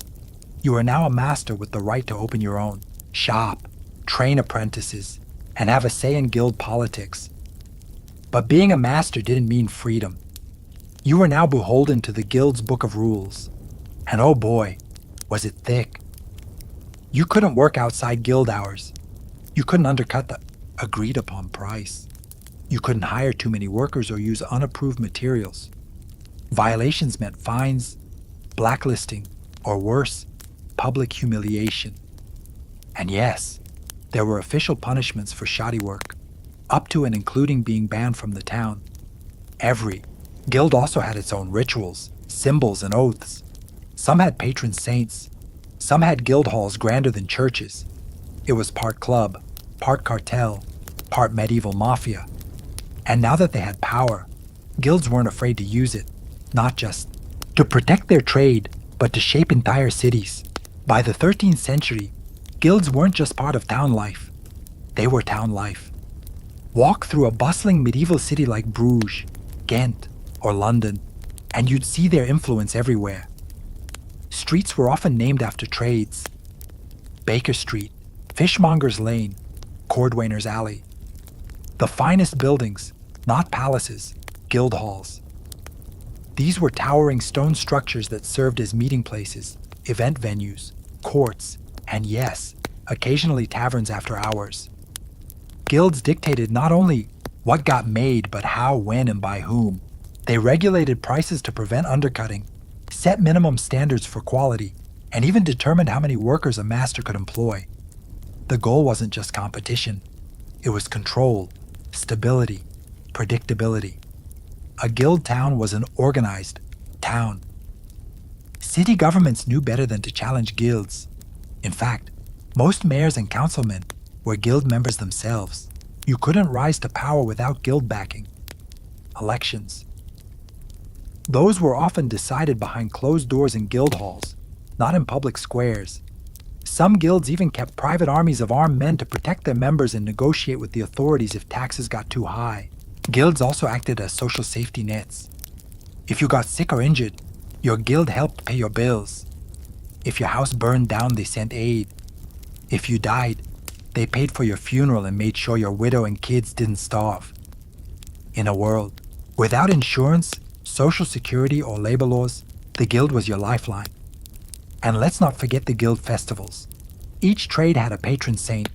A: You are now a master with the right to open your own shop, train apprentices, and have a say in guild politics. But being a master didn't mean freedom. You were now beholden to the guild's book of rules. And oh boy, was it thick. You couldn't work outside guild hours. You couldn't undercut the agreed upon price. You couldn't hire too many workers or use unapproved materials. Violations meant fines, blacklisting, or worse, public humiliation. And yes, there were official punishments for shoddy work, up to and including being banned from the town. Every guild also had its own rituals, symbols, and oaths. Some had patron saints. Some had guild halls grander than churches. It was part club, part cartel, part medieval mafia. And now that they had power, guilds weren't afraid to use it, not just to protect their trade, but to shape entire cities. By the 13th century, guilds weren't just part of town life. They were town life. Walk through a bustling medieval city like Bruges, Ghent, or London, and you'd see their influence everywhere. Streets were often named after trades. Baker Street, Fishmonger's Lane, Cordwainer's Alley. The finest buildings, not palaces, guild halls. These were towering stone structures that served as meeting places, event venues, courts, and yes, occasionally taverns after hours. Guilds dictated not only what got made, but how, when, and by whom. They regulated prices to prevent undercutting, set minimum standards for quality, and even determined how many workers a master could employ. The goal wasn't just competition. It was control, stability, predictability. A guild town was an organized town. City governments knew better than to challenge guilds. In fact, most mayors and councilmen were guild members themselves. You couldn't rise to power without guild backing. Elections. Those were often decided behind closed doors in guild halls, not in public squares. Some guilds even kept private armies of armed men to protect their members and negotiate with the authorities if taxes got too high. Guilds also acted as social safety nets. If you got sick or injured, your guild helped pay your bills. If your house burned down, they sent aid. If you died, they paid for your funeral and made sure your widow and kids didn't starve. In a world without insurance, social security, or labor laws, the guild was your lifeline. And let's not forget the guild festivals. Each trade had a patron saint.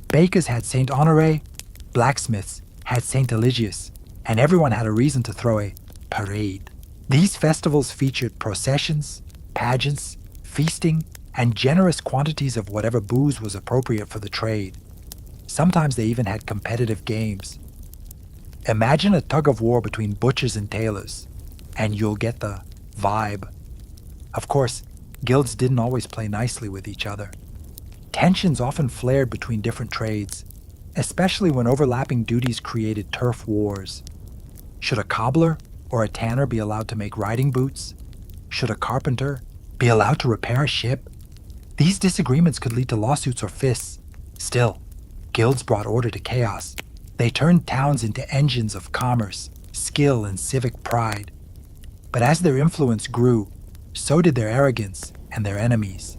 A: Bakers had Saint Honore, blacksmiths had Saint Eligius, and everyone had a reason to throw a parade. These festivals featured processions, pageants, feasting, and generous quantities of whatever booze was appropriate for the trade. Sometimes they even had competitive games. Imagine a tug of war between butchers and tailors, and you'll get the vibe. Of course, guilds didn't always play nicely with each other. Tensions often flared between different trades, especially when overlapping duties created turf wars. Should a cobbler or a tanner be allowed to make riding boots? Should a carpenter be allowed to repair a ship? These disagreements could lead to lawsuits or fists. Still, guilds brought order to chaos. They turned towns into engines of commerce, skill, and civic pride. But as their influence grew, so did their arrogance and their enemies.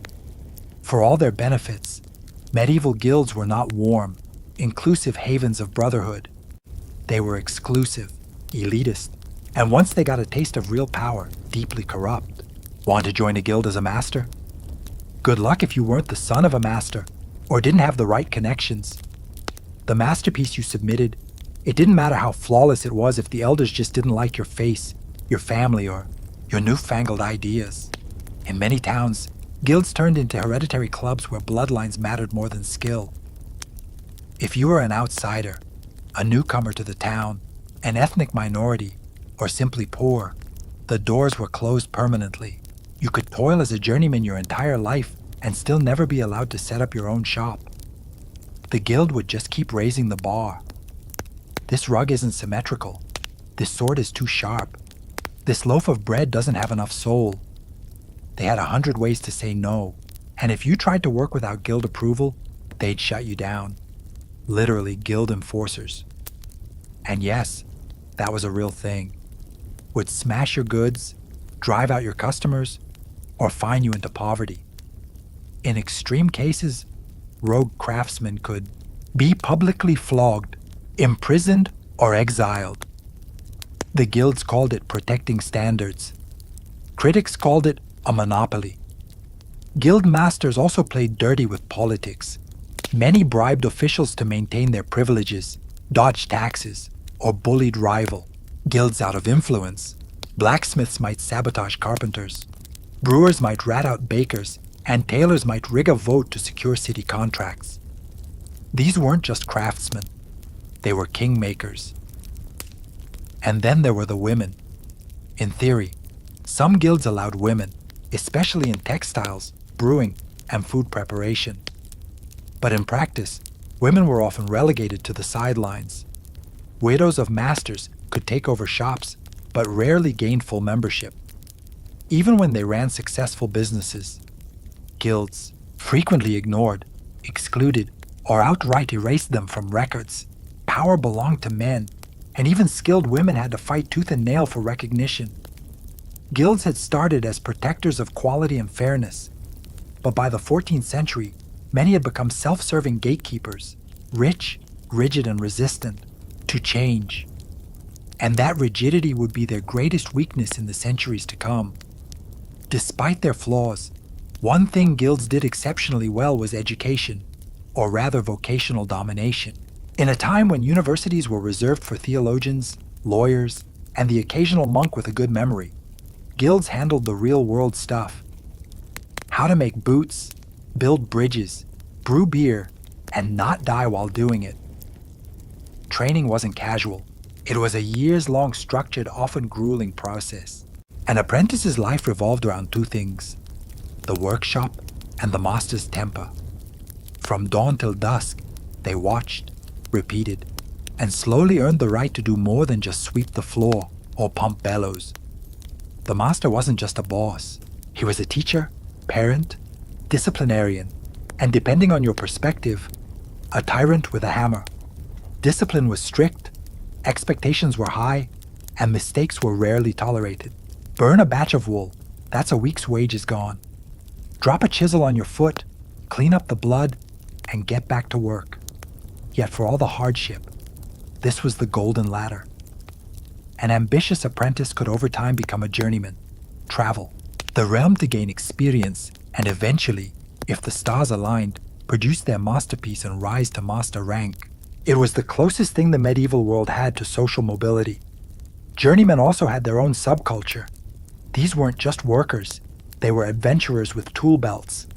A: For all their benefits, medieval guilds were not warm, inclusive havens of brotherhood. They were exclusive, elitist, and once they got a taste of real power, deeply corrupt. Want to join a guild as a master? Good luck if you weren't the son of a master or didn't have the right connections. The masterpiece you submitted, it didn't matter how flawless it was if the elders just didn't like your face, your family, or your newfangled ideas. In many towns, guilds turned into hereditary clubs where bloodlines mattered more than skill. If you were an outsider, a newcomer to the town, an ethnic minority, or simply poor, the doors were closed permanently. You could toil as a journeyman your entire life and still never be allowed to set up your own shop. The guild would just keep raising the bar. This rug isn't symmetrical. This sword is too sharp. This loaf of bread doesn't have enough soul. They had 100 ways to say no, and if you tried to work without guild approval, they'd shut you down. Literally guild enforcers. And yes, that was a real thing. Would smash your goods, drive out your customers, or fine you into poverty. In extreme cases, rogue craftsmen could be publicly flogged, imprisoned, or exiled. The guilds called it protecting standards. Critics called it a monopoly. Guild masters also played dirty with politics. Many bribed officials to maintain their privileges, dodged taxes, or bullied rival guilds out of influence. Blacksmiths might sabotage carpenters. Brewers might rat out bakers, and tailors might rig a vote to secure city contracts. These weren't just craftsmen. They were kingmakers. And then there were the women. In theory, some guilds allowed women, especially in textiles, brewing, and food preparation. But in practice, women were often relegated to the sidelines. Widows of masters could take over shops, but rarely gained full membership. Even when they ran successful businesses, guilds frequently ignored, excluded, or outright erased them from records. Power belonged to men, and even skilled women had to fight tooth and nail for recognition. Guilds had started as protectors of quality and fairness, but by the 14th century, many had become self-serving gatekeepers, rich, rigid, and resistant to change. And that rigidity would be their greatest weakness in the centuries to come. Despite their flaws, one thing guilds did exceptionally well was education, or rather vocational domination. In a time when universities were reserved for theologians, lawyers, and the occasional monk with a good memory, guilds handled the real-world stuff. How to make boots, build bridges, brew beer, and not die while doing it. Training wasn't casual. It was a years-long structured, often grueling process. An apprentice's life revolved around two things: the workshop and the master's temper. From dawn till dusk, they watched, repeated, and slowly earned the right to do more than just sweep the floor or pump bellows. The master wasn't just a boss. He was a teacher, parent, disciplinarian, and depending on your perspective, a tyrant with a hammer. Discipline was strict, expectations were high, and mistakes were rarely tolerated. Burn a batch of wool, that's a week's wages gone. Drop a chisel on your foot, clean up the blood, and get back to work. Yet for all the hardship, this was the golden ladder. An ambitious apprentice could over time become a journeyman, travel the realm to gain experience, and eventually, if the stars aligned, produce their masterpiece and rise to master rank. It was the closest thing the medieval world had to social mobility. Journeymen also had their own subculture. These weren't just workers, they were adventurers with tool belts.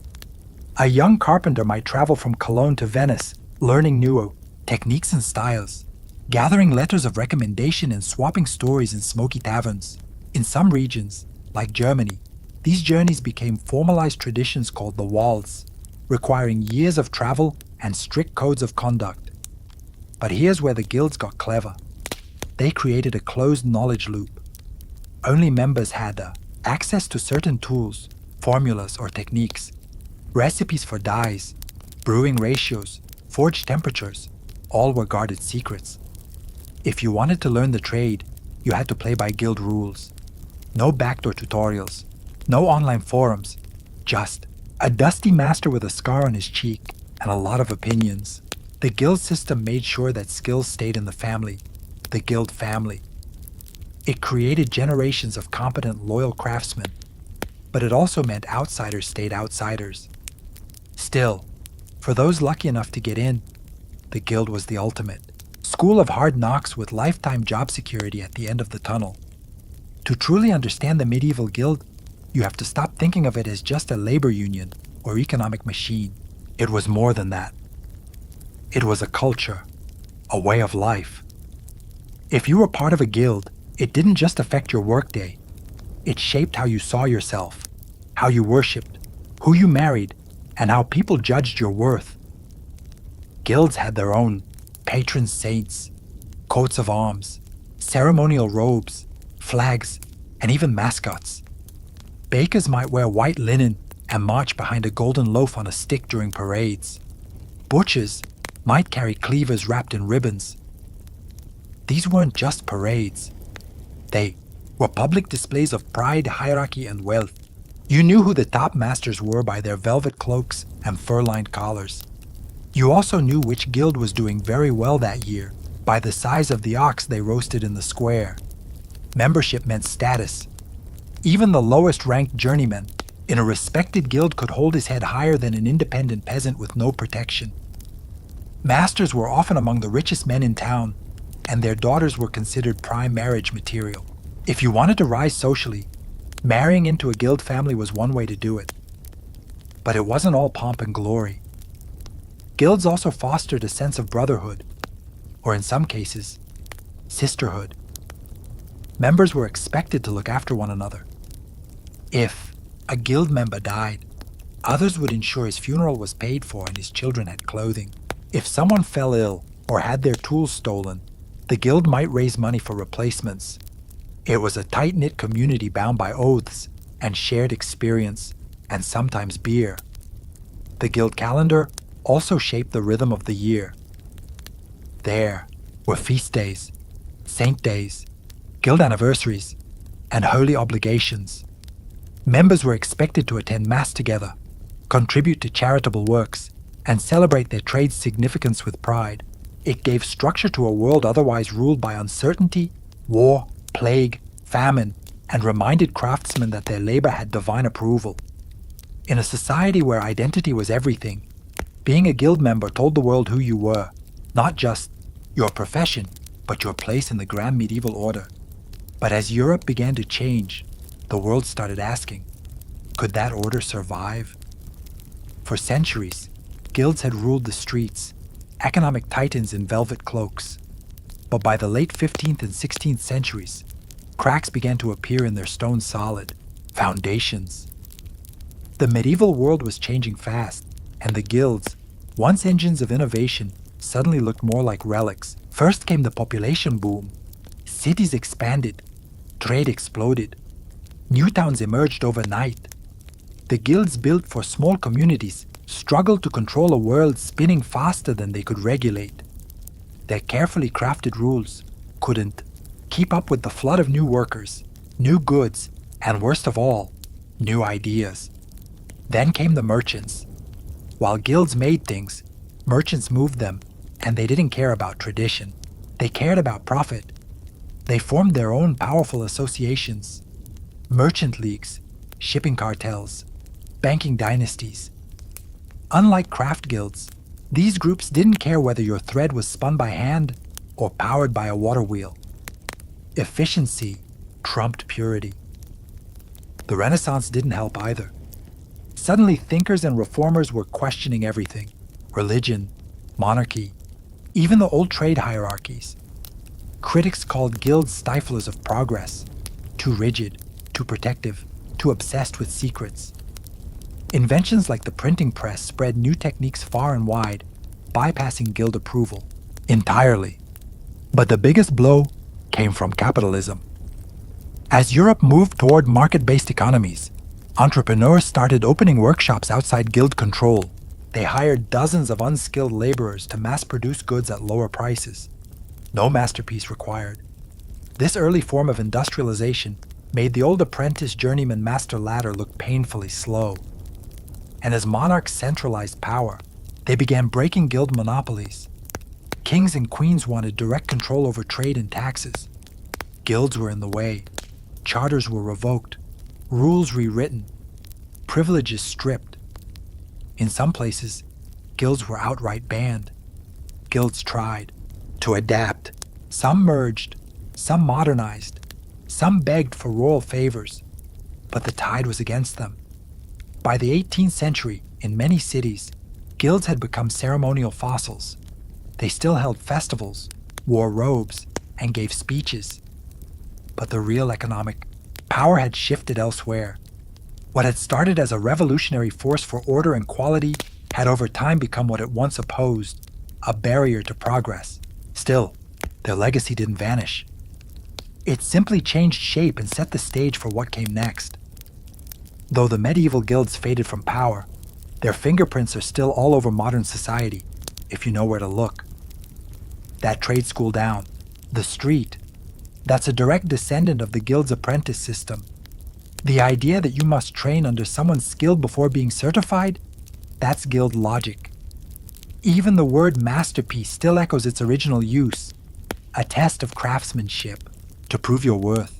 A: A young carpenter might travel from Cologne to Venice, learning new techniques and styles, gathering letters of recommendation and swapping stories in smoky taverns. In some regions, like Germany, these journeys became formalized traditions called the Walls, requiring years of travel and strict codes of conduct. But here's where the guilds got clever. They created a closed knowledge loop. Only members had access to certain tools, formulas, or techniques, recipes for dyes, brewing ratios, forge temperatures, all were guarded secrets. If you wanted to learn the trade, you had to play by guild rules. No backdoor tutorials, no online forums, just a dusty master with a scar on his cheek and a lot of opinions. The guild system made sure that skills stayed in the family, the guild family. It created generations of competent, loyal craftsmen, but it also meant outsiders stayed outsiders. Still, for those lucky enough to get in, the guild was the ultimate school of hard knocks with lifetime job security at the end of the tunnel. To truly understand the medieval guild, you have to stop thinking of it as just a labor union or economic machine. It was more than that. It was a culture, a way of life. If you were part of a guild, it didn't just affect your workday. It shaped how you saw yourself, how you worshipped, who you married, and how people judged your worth. Guilds had their own patron saints, coats of arms, ceremonial robes, flags, and even mascots. Bakers might wear white linen and march behind a golden loaf on a stick during parades. Butchers might carry cleavers wrapped in ribbons. These weren't just parades. They were public displays of pride, hierarchy, and wealth. You knew who the top masters were by their velvet cloaks and fur-lined collars. You also knew which guild was doing very well that year by the size of the ox they roasted in the square. Membership meant status. Even the lowest-ranked journeymen in a respected guild could hold his head higher than an independent peasant with no protection. Masters were often among the richest men in town, and their daughters were considered prime marriage material. If you wanted to rise socially, marrying into a guild family was one way to do it. But it wasn't all pomp and glory. Guilds also fostered a sense of brotherhood, or in some cases, sisterhood. Members were expected to look after one another. If a guild member died, others would ensure his funeral was paid for and his children had clothing. If someone fell ill or had their tools stolen, the guild might raise money for replacements. It was a tight-knit community bound by oaths and shared experience, and sometimes beer. The guild calendar also shaped the rhythm of the year. There were feast days, saint days, guild anniversaries, and holy obligations. Members were expected to attend mass together, contribute to charitable works, and celebrate their trade's significance with pride. It gave structure to a world otherwise ruled by uncertainty, war, plague, famine, and reminded craftsmen that their labor had divine approval. In a society where identity was everything, being a guild member told the world who you were, not just your profession, but your place in the grand medieval order. But as Europe began to change, the world started asking, could that order survive? For centuries, guilds had ruled the streets, economic titans in velvet cloaks. But by the late 15th and 16th centuries, cracks began to appear in their stone solid foundations. The medieval world was changing fast, and the guilds, once engines of innovation, suddenly looked more like relics. First came the population boom. Cities expanded, trade exploded, new towns emerged overnight. The guilds built for small communities struggled to control a world spinning faster than they could regulate. Their carefully crafted rules couldn't keep up with the flood of new workers, new goods, and worst of all, new ideas. Then came the merchants. While guilds made things, merchants moved them, and they didn't care about tradition. They cared about profit. They formed their own powerful associations, merchant leagues, shipping cartels, banking dynasties. Unlike craft guilds, these groups didn't care whether your thread was spun by hand or powered by a water wheel. Efficiency trumped purity. The Renaissance didn't help either. Suddenly, thinkers and reformers were questioning everything: religion, monarchy, even the old trade hierarchies. Critics called guilds stiflers of progress, too rigid, too protective, too obsessed with secrets. Inventions like the printing press spread new techniques far and wide, bypassing guild approval entirely. But the biggest blow came from capitalism. As Europe moved toward market-based economies, entrepreneurs started opening workshops outside guild control. They hired dozens of unskilled laborers to mass-produce goods at lower prices. No masterpiece required. This early form of industrialization made the old apprentice-journeyman master ladder look painfully slow. And as monarchs centralized power, they began breaking guild monopolies. Kings and queens wanted direct control over trade and taxes. Guilds were in the way. Charters were revoked, rules rewritten, privileges stripped. In some places, guilds were outright banned. Guilds tried to adapt. Some merged, some modernized, some begged for royal favors, but the tide was against them. By the 18th century, in many cities, guilds had become ceremonial fossils. They still held festivals, wore robes, and gave speeches. But the real economic power had shifted elsewhere. What had started as a revolutionary force for order and quality had over time become what it once opposed, a barrier to progress. Still, their legacy didn't vanish. It simply changed shape and set the stage for what came next. Though the medieval guilds faded from power, their fingerprints are still all over modern society, if you know where to look. That trade school down, the street, that's a direct descendant of the guild's apprentice system. The idea that you must train under someone skilled before being certified, that's guild logic. Even the word masterpiece still echoes its original use, a test of craftsmanship to prove your worth.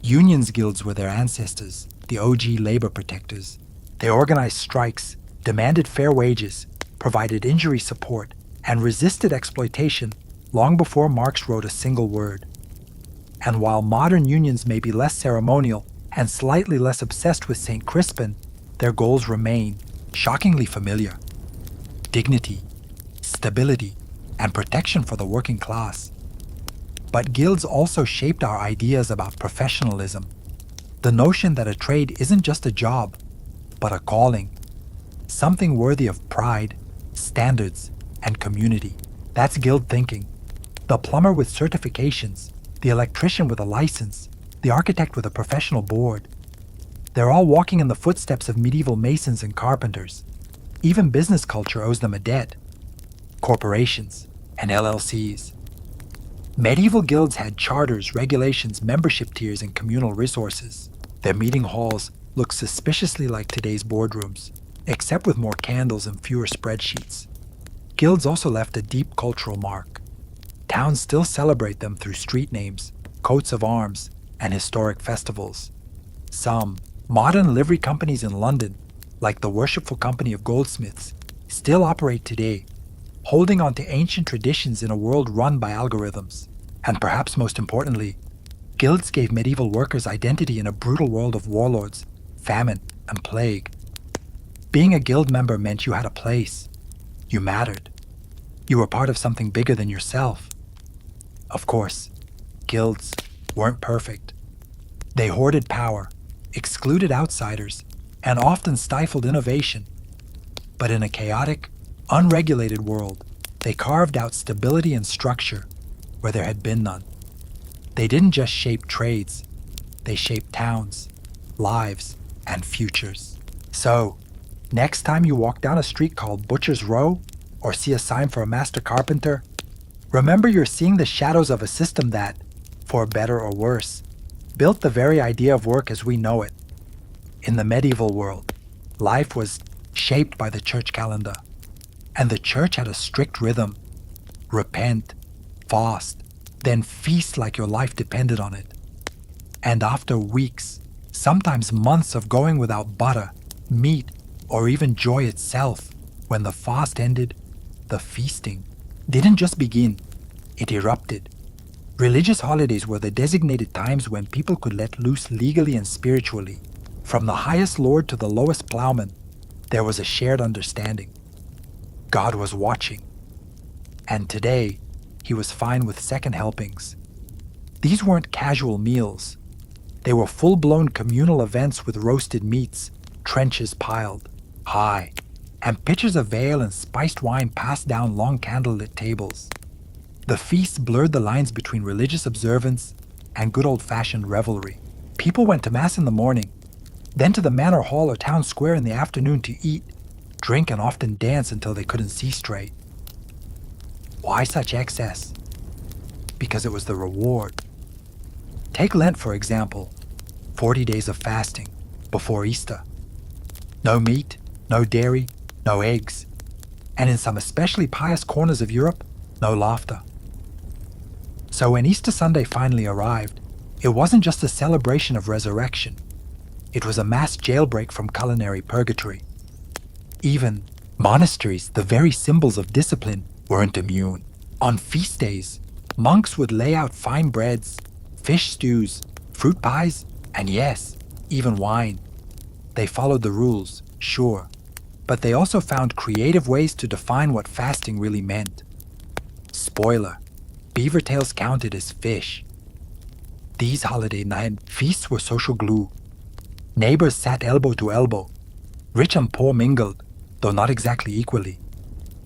A: Unions guilds were their ancestors, the OG labor protectors. They organized strikes, demanded fair wages, provided injury support, and resisted exploitation long before Marx wrote a single word. And while modern unions may be less ceremonial and slightly less obsessed with St. Crispin, their goals remain shockingly familiar: dignity, stability, and protection for the working class. But guilds also shaped our ideas about professionalism. The notion that a trade isn't just a job, but a calling, something worthy of pride, standards, and community. That's guild thinking. The plumber with certifications, the electrician with a license, the architect with a professional board. They're all walking in the footsteps of medieval masons and carpenters. Even business culture owes them a debt. Corporations and LLCs. Medieval guilds had charters, regulations, membership tiers, and communal resources. Their meeting halls look suspiciously like today's boardrooms, except with more candles and fewer spreadsheets. Guilds also left a deep cultural mark. Towns still celebrate them through street names, coats of arms, and historic festivals. Some modern livery companies in London, like the Worshipful Company of Goldsmiths, still operate today, holding on to ancient traditions in a world run by algorithms. And perhaps most importantly, guilds gave medieval workers identity in a brutal world of warlords, famine, and plague. Being a guild member meant you had a place. You mattered. You were part of something bigger than yourself. Of course, guilds weren't perfect. They hoarded power, excluded outsiders, and often stifled innovation. But in a chaotic, unregulated world, they carved out stability and structure where there had been none. They didn't just shape trades, they shaped towns, lives, and futures. So, next time you walk down a street called Butcher's Row or see a sign for a master carpenter, remember you're seeing the shadows of a system that, for better or worse, built the very idea of work as we know it. In the medieval world, life was shaped by the church calendar, and the church had a strict rhythm: repent, fast, then feast like your life depended on it. And after weeks, sometimes months of going without butter, meat, or even joy itself, when the fast ended, the feasting didn't just begin, it erupted. Religious holidays were the designated times when people could let loose legally and spiritually. From the highest lord to the lowest plowman, there was a shared understanding. God was watching. And today, he was fine with second helpings. These weren't casual meals. They were full-blown communal events with roasted meats, trenches piled high, and pitchers of ale and spiced wine passed down long candlelit tables. The feast blurred the lines between religious observance and good old-fashioned revelry. People went to Mass in the morning, then to the manor hall or town square in the afternoon to eat, drink, and often dance until they couldn't see straight. Why such excess? Because it was the reward. Take Lent, for example, 40 days of fasting before Easter. No meat, no dairy, no eggs, and in some especially pious corners of Europe, no laughter. So when Easter Sunday finally arrived, it wasn't just a celebration of resurrection. It was a mass jailbreak from culinary purgatory. Even monasteries, the very symbols of discipline, weren't immune. On feast days, monks would lay out fine breads, fish stews, fruit pies, and yes, even wine. They followed the rules, sure, but they also found creative ways to define what fasting really meant. Spoiler, beaver tails counted as fish. These holiday night feasts were social glue. Neighbors sat elbow to elbow. Rich and poor mingled, though not exactly equally.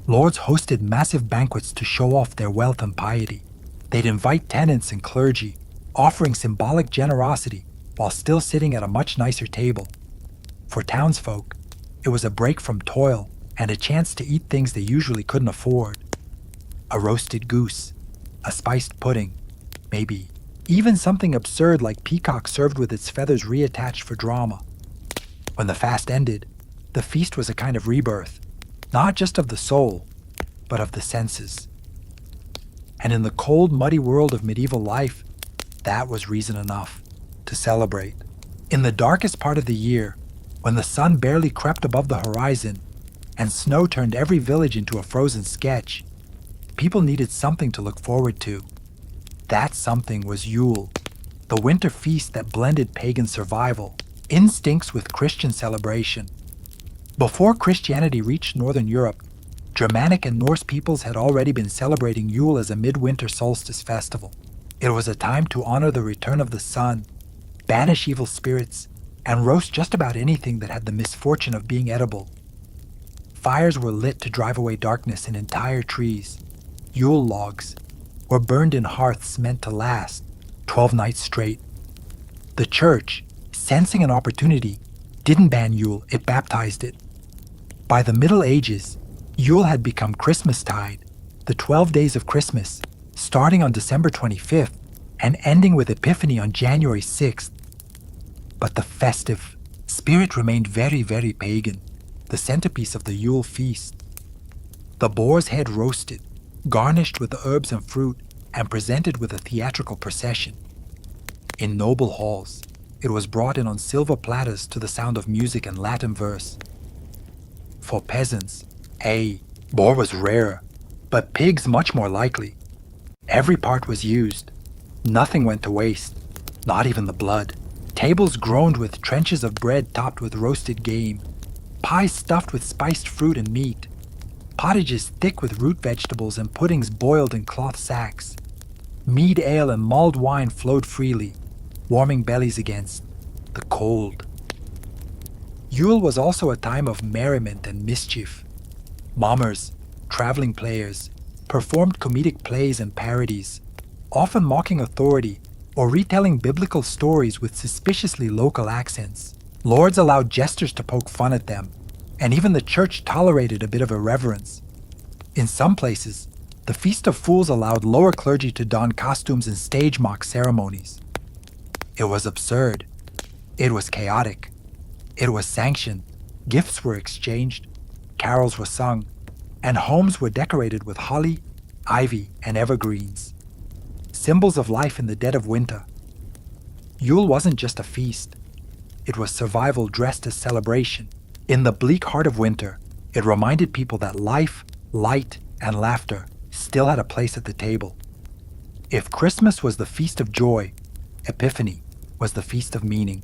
A: Lords hosted massive banquets to show off their wealth and piety. They'd invite tenants and clergy, offering symbolic generosity while still sitting at a much nicer table. For townsfolk, it was a break from toil and a chance to eat things they usually couldn't afford. A roasted goose, a spiced pudding, maybe even something absurd like peacock served with its feathers reattached for drama. When the fast ended, the feast was a kind of rebirth, not just of the soul, but of the senses. And in the cold, muddy world of medieval life, that was reason enough to celebrate. In the darkest part of the year, when the sun barely crept above the horizon and snow turned every village into a frozen sketch, people needed something to look forward to. That something was Yule, the winter feast that blended pagan survival instincts with Christian celebration. Before Christianity reached Northern Europe, Germanic and Norse peoples had already been celebrating Yule as a midwinter solstice festival. It was a time to honor the return of the sun, banish evil spirits, and roast just about anything that had the misfortune of being edible. Fires were lit to drive away darkness in entire trees. Yule logs were burned in hearths meant to last 12 nights straight. The church, sensing an opportunity, didn't ban Yule, it baptized it. By the Middle Ages, Yule had become Christmastide, the 12 days of Christmas, starting on December 25th and ending with Epiphany on January 6th. But the festive spirit remained very, very pagan, the centerpiece of the Yule feast. The boar's head roasted, garnished with herbs and fruit, and presented with a theatrical procession. In noble halls, it was brought in on silver platters to the sound of music and Latin verse. For peasants, boar was rare, but pigs much more likely. Every part was used. Nothing went to waste, not even the blood. Tables groaned with trenches of bread topped with roasted game, pies stuffed with spiced fruit and meat, pottages thick with root vegetables and puddings boiled in cloth sacks. Mead ale and mulled wine flowed freely, warming bellies against the cold. Yule was also a time of merriment and mischief. Mummers, traveling players, performed comedic plays and parodies, often mocking authority or retelling biblical stories with suspiciously local accents. Lords allowed jesters to poke fun at them, and even the church tolerated a bit of irreverence. In some places, the Feast of Fools allowed lower clergy to don costumes and stage mock ceremonies. It was absurd. It was chaotic. It was sanctioned. Gifts were exchanged, carols were sung, and homes were decorated with holly, ivy, and evergreens, symbols of life in the dead of winter. Yule wasn't just a feast. It was survival dressed as celebration. In the bleak heart of winter, it reminded people that life, light, and laughter still had a place at the table. If Christmas was the feast of joy, Epiphany was the feast of meaning.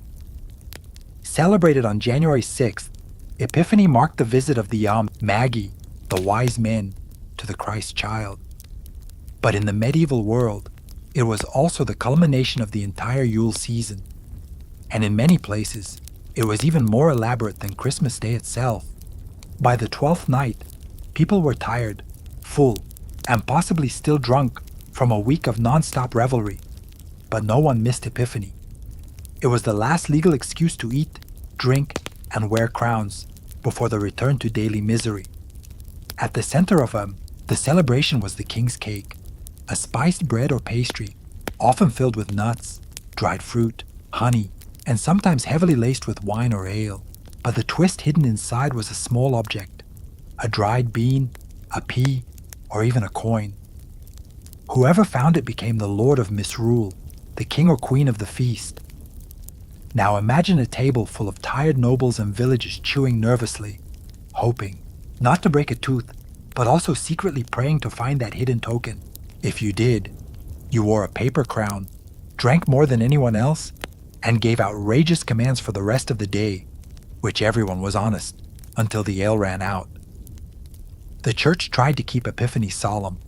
A: Celebrated on January 6th, Epiphany marked the visit of the Magi, the wise men, to the Christ child. But in the medieval world, it was also the culmination of the entire Yule season. And in many places, it was even more elaborate than Christmas Day itself. By the 12th night, people were tired, full, and possibly still drunk from a week of non-stop revelry. But no one missed Epiphany. It was the last legal excuse to eat, drink, and wear crowns before the return to daily misery. At the center of the celebration was the king's cake, a spiced bread or pastry, often filled with nuts, dried fruit, honey, and sometimes heavily laced with wine or ale. But the twist hidden inside was a small object, a dried bean, a pea, or even a coin. Whoever found it became the lord of misrule, the king or queen of the feast. Now imagine a table full of tired nobles and villagers chewing nervously, hoping not to break a tooth, but also secretly praying to find that hidden token. If you did, you wore a paper crown, drank more than anyone else, and gave outrageous commands for the rest of the day, which everyone was honest, until the ale ran out. The church tried to keep Epiphany solemn.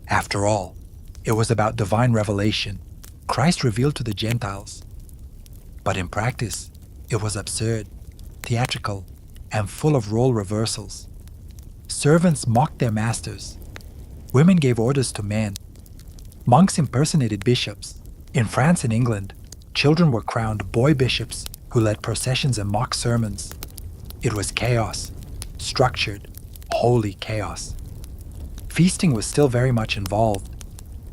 A: After all, it was about divine revelation, Christ revealed to the Gentiles. But in practice, it was absurd, theatrical, and full of role reversals. Servants mocked their masters. Women gave orders to men. Monks impersonated bishops. In France and England, children were crowned boy bishops who led processions and mock sermons. It was chaos, structured, holy chaos. Feasting was still very much involved.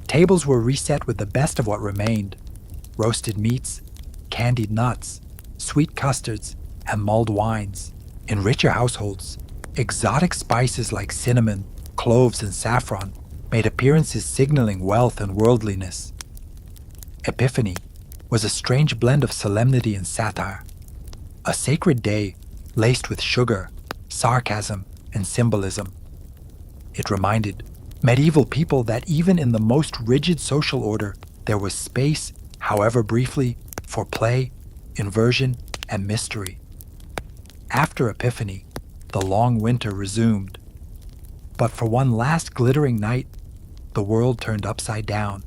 A: Tables were reset with the best of what remained: roasted meats, candied nuts, sweet custards, and mulled wines. In richer households, exotic spices like cinnamon, cloves, and saffron made appearances signaling wealth and worldliness. Epiphany was a strange blend of solemnity and satire. A sacred day laced with sugar, sarcasm, and symbolism. It reminded medieval people that even in the most rigid social order, there was space, however briefly, for play, inversion, and mystery. After Epiphany, the long winter resumed. But for one last glittering night, the world turned upside down,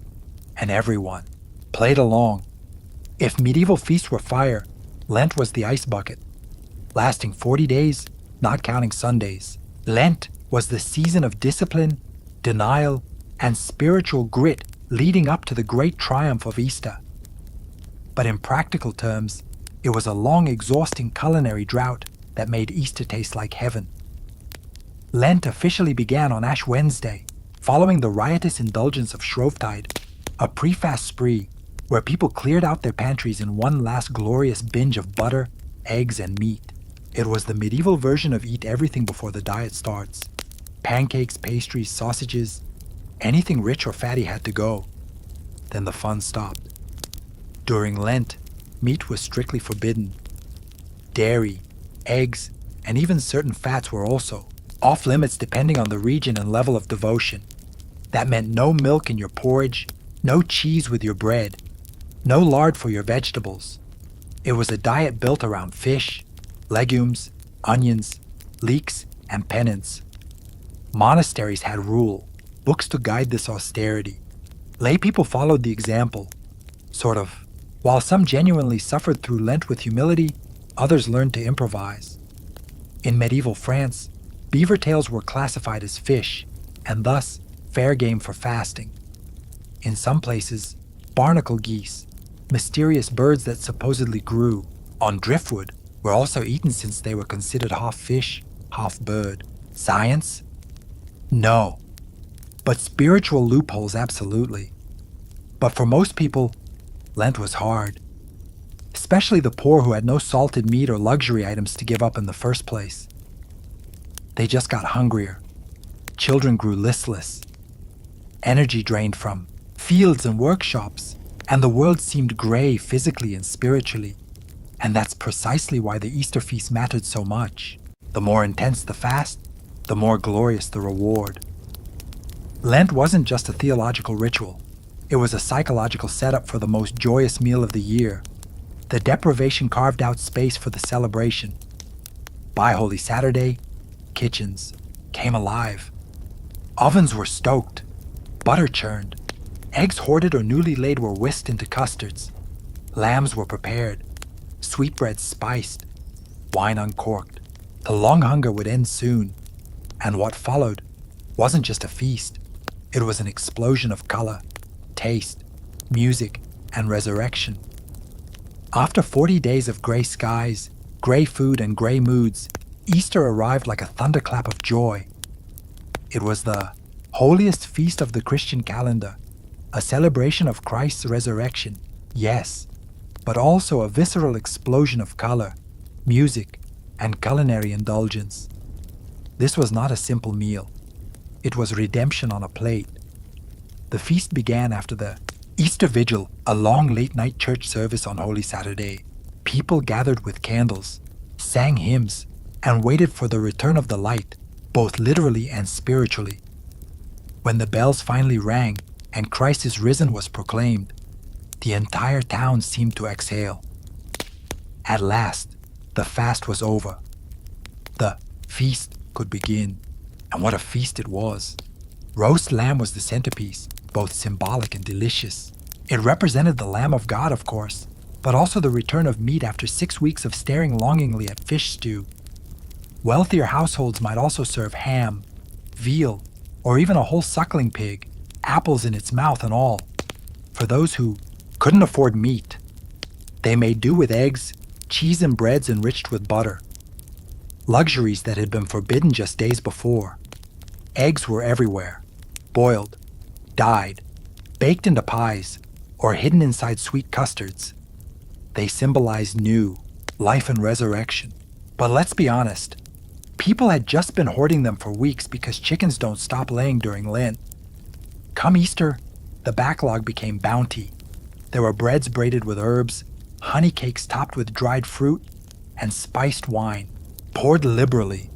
A: and everyone played along. If medieval feasts were fire, Lent was the ice bucket, lasting 40 days, not counting Sundays. Lent was the season of discipline, denial, and spiritual grit leading up to the great triumph of Easter. But in practical terms, it was a long, exhausting culinary drought that made Easter taste like heaven. Lent officially began on Ash Wednesday, following the riotous indulgence of Shrovetide, a pre-fast spree where people cleared out their pantries in one last glorious binge of butter, eggs, and meat. It was the medieval version of eat everything before the diet starts. Pancakes, pastries, sausages, anything rich or fatty had to go. Then the fun stopped. During Lent, meat was strictly forbidden. Dairy, eggs, and even certain fats were also off limits depending on the region and level of devotion. That meant no milk in your porridge, no cheese with your bread, no lard for your vegetables. It was a diet built around fish, legumes, onions, leeks, and penance. Monasteries had rule, books to guide this austerity. Lay people followed the example, sort of. While some genuinely suffered through Lent with humility, others learned to improvise. In medieval France, beaver tails were classified as fish, and thus fair game for fasting. In some places, barnacle geese, mysterious birds that supposedly grew on driftwood, were also eaten since they were considered half fish, half bird. Science? No. But spiritual loopholes, absolutely. But for most people, Lent was hard. Especially the poor who had no salted meat or luxury items to give up in the first place. They just got hungrier. Children grew listless. Energy drained from fields and workshops, and the world seemed gray physically and spiritually. And that's precisely why the Easter feast mattered so much. The more intense the fast, the more glorious the reward. Lent wasn't just a theological ritual. It was a psychological setup for the most joyous meal of the year. The deprivation carved out space for the celebration. By Holy Saturday, kitchens came alive. Ovens were stoked, butter churned, eggs hoarded or newly laid were whisked into custards, lambs were prepared, sweetbreads spiced, wine uncorked. The long hunger would end soon, and what followed wasn't just a feast. It was an explosion of color, taste, music, and resurrection. After 40 days of gray skies, gray food, and gray moods, Easter arrived like a thunderclap of joy. It was the holiest feast of the Christian calendar, a celebration of Christ's resurrection, yes, but also a visceral explosion of color, music, and culinary indulgence. This was not a simple meal. It was redemption on a plate. The feast began after the Easter Vigil, a long late-night church service on Holy Saturday. People gathered with candles, sang hymns, and waited for the return of the light, both literally and spiritually. When the bells finally rang and Christ is risen was proclaimed, the entire town seemed to exhale. At last, the fast was over. The feast could begin. And what a feast it was. Roast lamb was the centerpiece, both symbolic and delicious. It represented the Lamb of God, of course, but also the return of meat after 6 weeks of staring longingly at fish stew. Wealthier households might also serve ham, veal, or even a whole suckling pig, apples in its mouth and all. For those who couldn't afford meat, they made do with eggs, cheese, and breads enriched with butter. Luxuries that had been forbidden just days before. Eggs were everywhere, boiled, dyed, baked into pies, or hidden inside sweet custards. They symbolized new life and resurrection. But let's be honest, people had just been hoarding them for weeks because chickens don't stop laying during Lent. Come Easter, the backlog became bounty. There were breads braided with herbs, honey cakes topped with dried fruit, and spiced wine, poured liberally.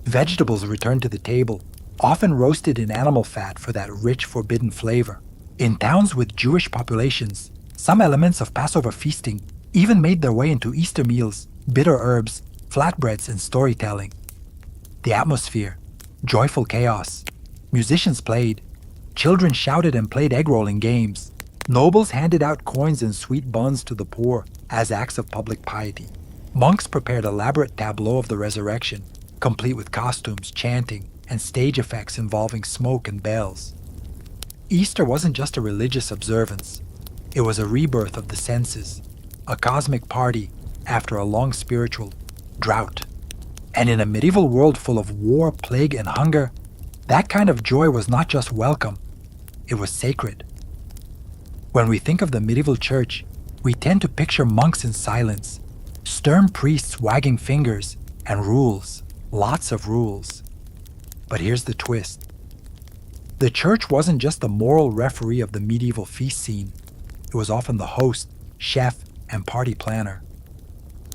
A: Vegetables returned to the table, often roasted in animal fat for that rich, forbidden flavor. In towns with Jewish populations, some elements of Passover feasting even made their way into Easter meals, bitter herbs, flatbreads, and storytelling. The atmosphere, joyful chaos. Musicians played, children shouted and played egg-rolling games. Nobles handed out coins and sweet buns to the poor as acts of public piety. Monks prepared elaborate tableaux of the resurrection, complete with costumes, chanting, and stage effects involving smoke and bells. Easter wasn't just a religious observance. It was a rebirth of the senses, a cosmic party after a long spiritual drought. And in a medieval world full of war, plague, and hunger, that kind of joy was not just welcome, it was sacred. When we think of the medieval church, we tend to picture monks in silence, stern priests wagging fingers, and rules, lots of rules. But here's the twist. The church wasn't just the moral referee of the medieval feast scene. It was often the host, chef, and party planner.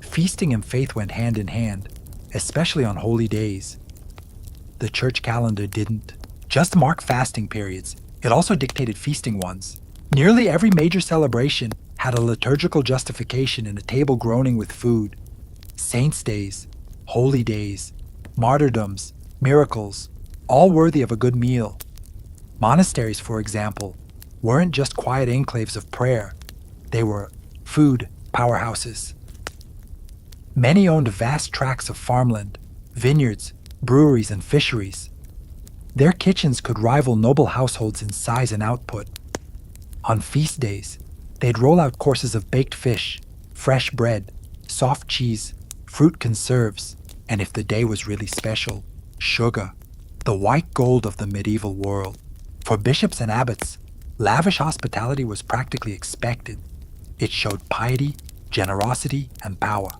A: Feasting and faith went hand in hand, especially on holy days. The church calendar didn't just mark fasting periods, it also dictated feasting ones. Nearly every major celebration had a liturgical justification in a table groaning with food. Saints' days, holy days, martyrdoms, miracles, all worthy of a good meal. Monasteries, for example, weren't just quiet enclaves of prayer. They were food powerhouses. Many owned vast tracts of farmland, vineyards, breweries, and fisheries. Their kitchens could rival noble households in size and output. On feast days, they'd roll out courses of baked fish, fresh bread, soft cheese, fruit conserves, and if the day was really special, sugar, the white gold of the medieval world. For bishops and abbots, lavish hospitality was practically expected. It showed piety, generosity, and power.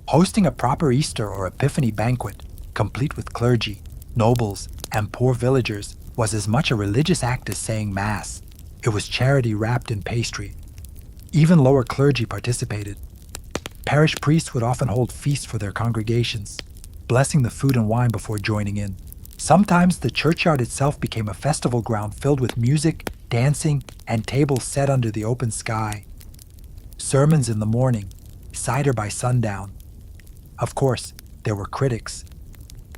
A: Hosting a proper Easter or Epiphany banquet, complete with clergy, nobles, and poor villagers, was as much a religious act as saying Mass. It was charity wrapped in pastry. Even lower clergy participated. Parish priests would often hold feasts for their congregations, blessing the food and wine before joining in. Sometimes the churchyard itself became a festival ground filled with music, dancing, and tables set under the open sky. Sermons in the morning, cider by sundown. Of course, there were critics.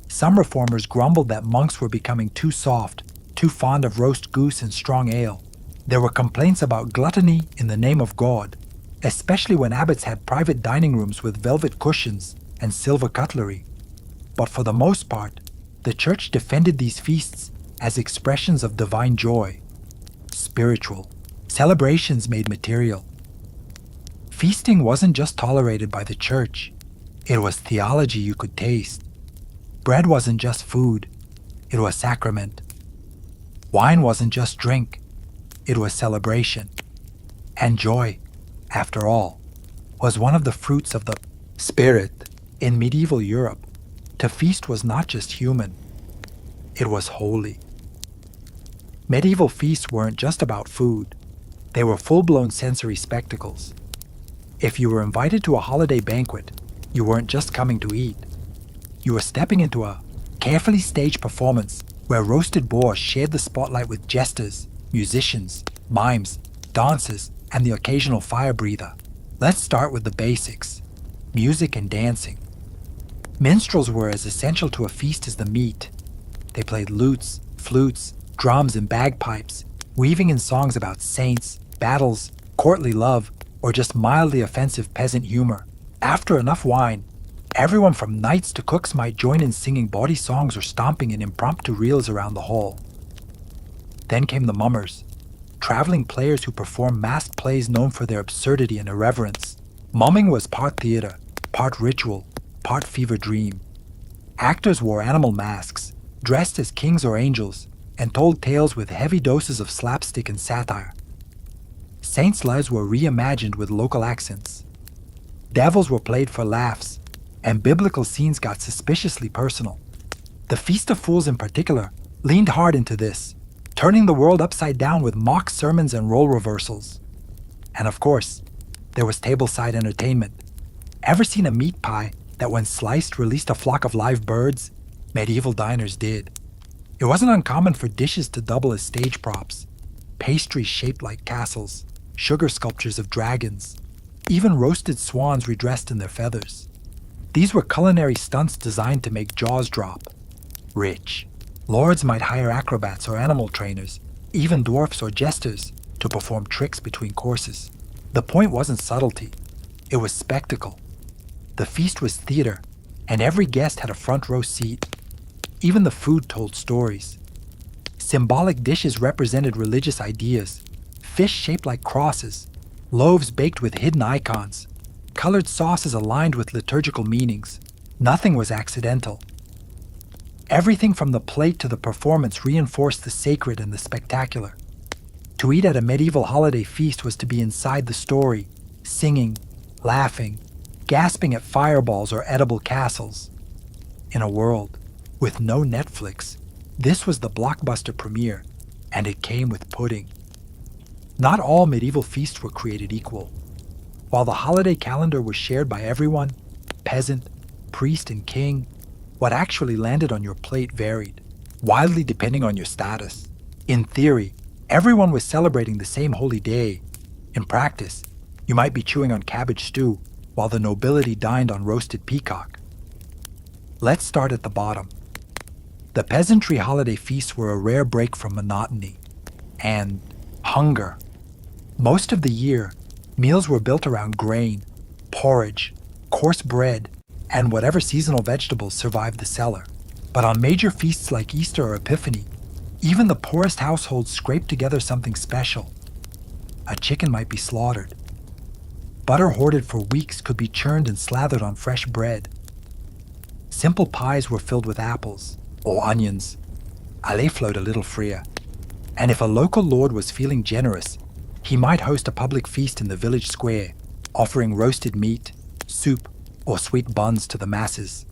A: Some reformers grumbled that monks were becoming too soft, too fond of roast goose and strong ale. There were complaints about gluttony in the name of God, especially when abbots had private dining rooms with velvet cushions and silver cutlery. But for the most part, the church defended these feasts as expressions of divine joy, spiritual, celebrations made material. Feasting wasn't just tolerated by the church, it was theology you could taste. Bread wasn't just food, it was sacrament. Wine wasn't just drink, it was celebration. And joy, after all, was one of the fruits of the Spirit. In medieval Europe, to feast was not just human, it was holy. Medieval feasts weren't just about food, they were full-blown sensory spectacles. If you were invited to a holiday banquet, you weren't just coming to eat. You were stepping into a carefully staged performance where roasted boars shared the spotlight with jesters, musicians, mimes, dancers, and the occasional fire breather. Let's start with the basics: music and dancing. Minstrels were as essential to a feast as the meat. They played lutes, flutes, drums, and bagpipes, weaving in songs about saints, battles, courtly love, or just mildly offensive peasant humor. After enough wine, everyone from knights to cooks might join in singing bawdy songs or stomping in impromptu reels around the hall. Then came the mummers, traveling players who performed masked plays known for their absurdity and irreverence. Mumming was part theater, part ritual, part fever dream. Actors wore animal masks, dressed as kings or angels, and told tales with heavy doses of slapstick and satire. Saints' lives were reimagined with local accents. Devils were played for laughs, and biblical scenes got suspiciously personal. The Feast of Fools in particular leaned hard into this, turning the world upside down with mock sermons and role reversals. And of course, there was tableside entertainment. Ever seen a meat pie that when sliced released a flock of live birds? Medieval diners did. It wasn't uncommon for dishes to double as stage props. Pastries shaped like castles, sugar sculptures of dragons, even roasted swans redressed in their feathers. These were culinary stunts designed to make jaws drop. Rich. Lords might hire acrobats or animal trainers, even dwarfs or jesters, to perform tricks between courses. The point wasn't subtlety, it was spectacle. The feast was theater, and every guest had a front row seat. Even the food told stories. Symbolic dishes represented religious ideas, fish shaped like crosses, loaves baked with hidden icons, colored sauces aligned with liturgical meanings. Nothing was accidental. Everything from the plate to the performance reinforced the sacred and the spectacular. To eat at a medieval holiday feast was to be inside the story, singing, laughing, gasping at fireballs or edible castles. In a world with no Netflix, this was the blockbuster premiere, and it came with pudding. Not all medieval feasts were created equal. While the holiday calendar was shared by everyone, peasant, priest, and king, what actually landed on your plate varied, wildly depending on your status. In theory, everyone was celebrating the same holy day. In practice, you might be chewing on cabbage stew while the nobility dined on roasted peacock. Let's start at the bottom. The peasantry holiday feasts were a rare break from monotony and hunger. Most of the year, meals were built around grain, porridge, coarse bread, and whatever seasonal vegetables survived the cellar. But on major feasts like Easter or Epiphany, even the poorest households scraped together something special. A chicken might be slaughtered. Butter hoarded for weeks could be churned and slathered on fresh bread. Simple pies were filled with apples or onions. Allez flowed a little freer. And if a local lord was feeling generous, he might host a public feast in the village square, offering roasted meat, soup, or sweet buns to the masses.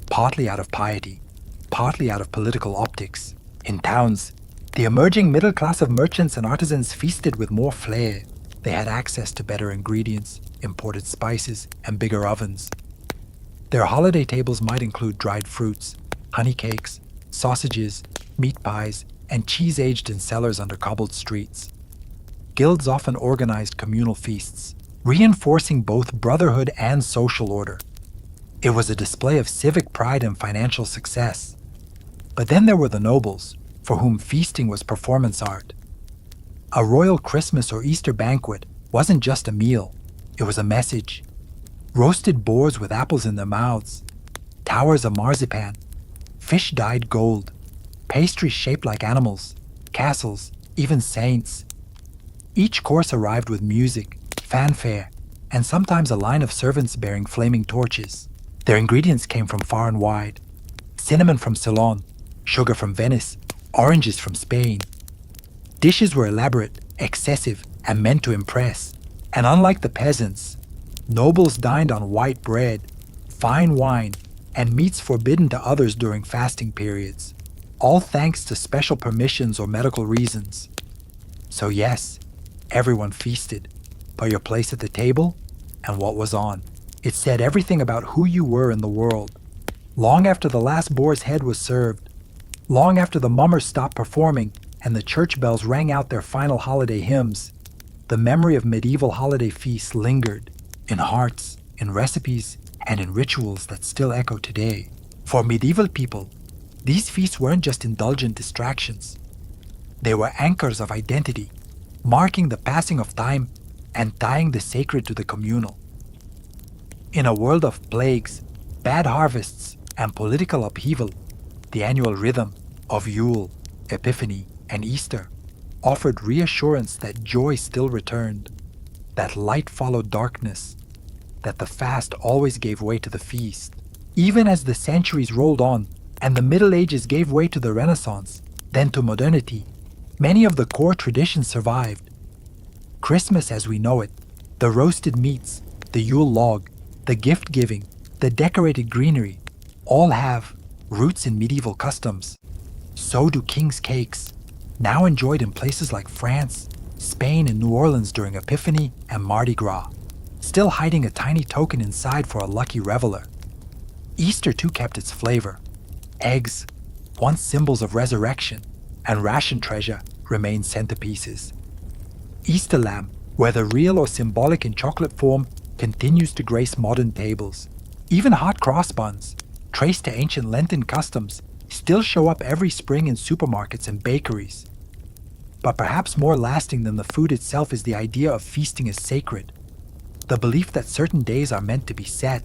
A: Partly out of piety, partly out of political optics. In towns, the emerging middle class of merchants and artisans feasted with more flair. They had access to better ingredients, imported spices, and bigger ovens. Their holiday tables might include dried fruits, honey cakes, sausages, meat pies, and cheese aged in cellars under cobbled streets. Guilds often organized communal feasts, reinforcing both brotherhood and social order. It was a display of civic pride and financial success. But then there were the nobles, for whom feasting was performance art. A royal Christmas or Easter banquet wasn't just a meal, it was a message. Roasted boars with apples in their mouths, towers of marzipan, fish dyed gold, pastries shaped like animals, castles, even saints. Each course arrived with music, fanfare, and sometimes a line of servants bearing flaming torches. Their ingredients came from far and wide. Cinnamon from Ceylon, sugar from Venice, oranges from Spain. Dishes were elaborate, excessive, and meant to impress. And unlike the peasants, nobles dined on white bread, fine wine, and meats forbidden to others during fasting periods, all thanks to special permissions or medical reasons. So yes, everyone feasted, but your place at the table and what was on. It said everything about who you were in the world. Long after the last boar's head was served, long after the mummers stopped performing and the church bells rang out their final holiday hymns, the memory of medieval holiday feasts lingered in hearts, in recipes, and in rituals that still echo today. For medieval people, these feasts weren't just indulgent distractions. They were anchors of identity, marking the passing of time and tying the sacred to the communal. In a world of plagues, bad harvests, and political upheaval, the annual rhythm of Yule, Epiphany, and Easter offered reassurance that joy still returned, that light followed darkness, that the fast always gave way to the feast. Even as the centuries rolled on and the Middle Ages gave way to the Renaissance, then to modernity, many of the core traditions survived. Christmas as we know it, the roasted meats, the Yule log, the gift-giving, the decorated greenery, all have roots in medieval customs. So do king's cakes, now enjoyed in places like France, Spain and New Orleans during Epiphany and Mardi Gras, still hiding a tiny token inside for a lucky reveler. Easter too kept its flavor. Eggs, once symbols of resurrection, and ration treasure remained centerpieces. Easter lamb, whether real or symbolic in chocolate form, continues to grace modern tables. Even hot cross buns, traced to ancient Lenten customs, still show up every spring in supermarkets and bakeries. But perhaps more lasting than the food itself is the idea of feasting as sacred. The belief that certain days are meant to be set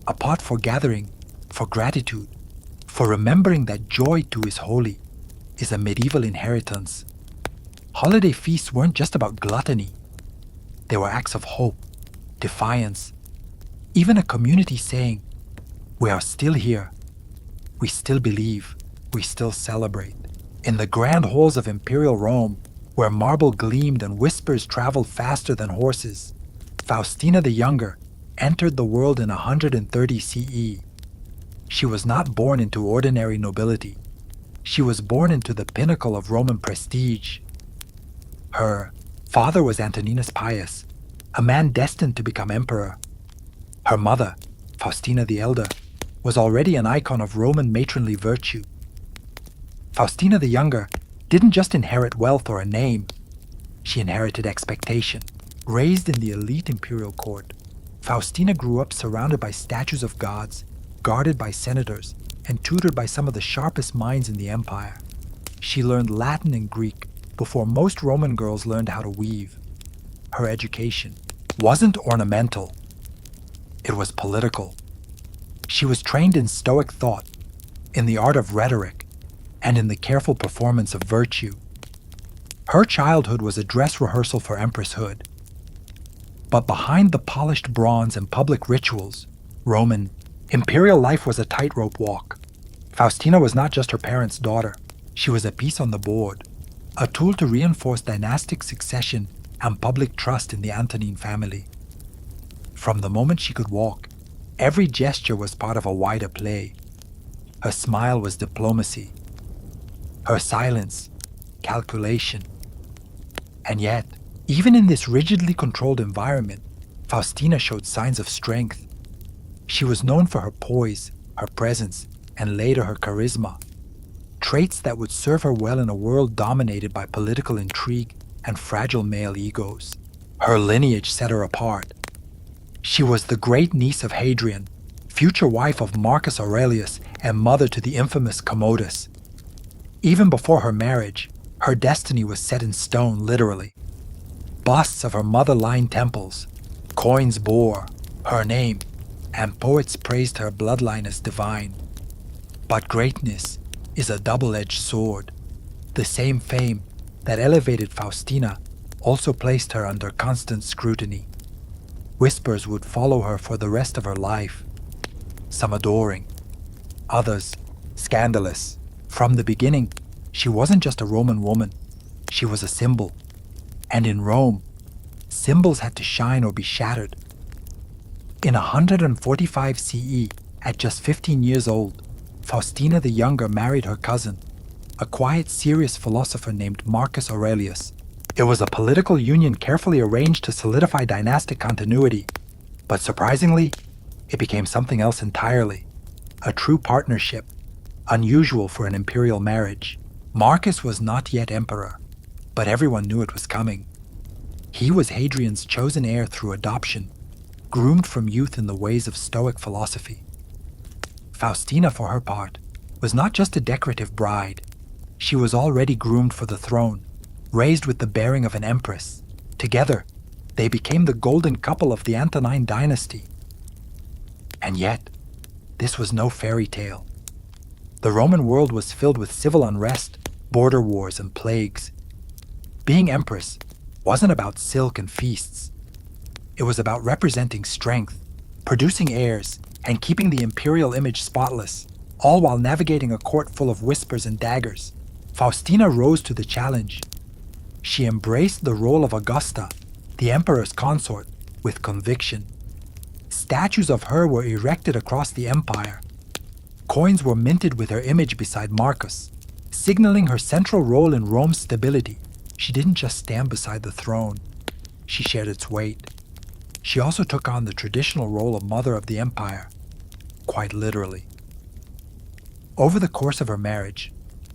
A: apart for gathering, for gratitude, for remembering that joy too is holy, is a medieval inheritance. Holiday feasts weren't just about gluttony. They were acts of hope, defiance, even a community saying, "We are still here. We still believe. We still celebrate." In the grand halls of imperial Rome, where marble gleamed and whispers traveled faster than horses, Faustina the Younger entered the world in 130 CE. She was not born into ordinary nobility. She was born into the pinnacle of Roman prestige. Her father was Antoninus Pius, a man destined to become emperor. Her mother, Faustina the Elder, was already an icon of Roman matronly virtue. Faustina the Younger didn't just inherit wealth or a name. She inherited expectation. Raised in the elite imperial court, Faustina grew up surrounded by statues of gods, guarded by senators, and tutored by some of the sharpest minds in the empire. She learned Latin and Greek before most Roman girls learned how to weave. Her education wasn't ornamental. It was political. She was trained in Stoic thought, in the art of rhetoric, and in the careful performance of virtue. Her childhood was a dress rehearsal for empresshood. But behind the polished bronze and public rituals, Roman, imperial life was a tightrope walk. Faustina was not just her parents' daughter. She was a piece on the board, a tool to reinforce dynastic succession and public trust in the Antonine family. From the moment she could walk, every gesture was part of a wider play. Her smile was diplomacy. Her silence, calculation. And yet, even in this rigidly controlled environment, Faustina showed signs of strength. She was known for her poise, her presence, and later her charisma, traits that would serve her well in a world dominated by political intrigue and fragile male egos. Her lineage set her apart. She was the great niece of Hadrian, future wife of Marcus Aurelius and mother to the infamous Commodus. Even before her marriage, her destiny was set in stone, literally. Busts of her mother-line temples, coins bore her name, and poets praised her bloodline as divine. But greatness is a double-edged sword. The same fame that elevated Faustina also placed her under constant scrutiny. Whispers would follow her for the rest of her life, some adoring, others scandalous. From the beginning, she wasn't just a Roman woman, she was a symbol. And in Rome, symbols had to shine or be shattered. In 145 CE, at just 15 years old, Faustina the Younger married her cousin, a quiet, serious philosopher named Marcus Aurelius. It was a political union carefully arranged to solidify dynastic continuity, but surprisingly, it became something else entirely, a true partnership, unusual for an imperial marriage. Marcus was not yet emperor, but everyone knew it was coming. He was Hadrian's chosen heir through adoption, groomed from youth in the ways of Stoic philosophy. Faustina, for her part, was not just a decorative bride. She was already groomed for the throne, raised with the bearing of an empress. Together, they became the golden couple of the Antonine dynasty. And yet, this was no fairy tale. The Roman world was filled with civil unrest, border wars, and plagues. Being empress wasn't about silk and feasts. It was about representing strength, producing heirs, and keeping the imperial image spotless, all while navigating a court full of whispers and daggers. Faustina rose to the challenge. She embraced the role of Augusta, the emperor's consort, with conviction. Statues of her were erected across the empire. Coins were minted with her image beside Marcus, signaling her central role in Rome's stability. She didn't just stand beside the throne, she shared its weight. She also took on the traditional role of mother of the empire, quite literally. Over the course of her marriage,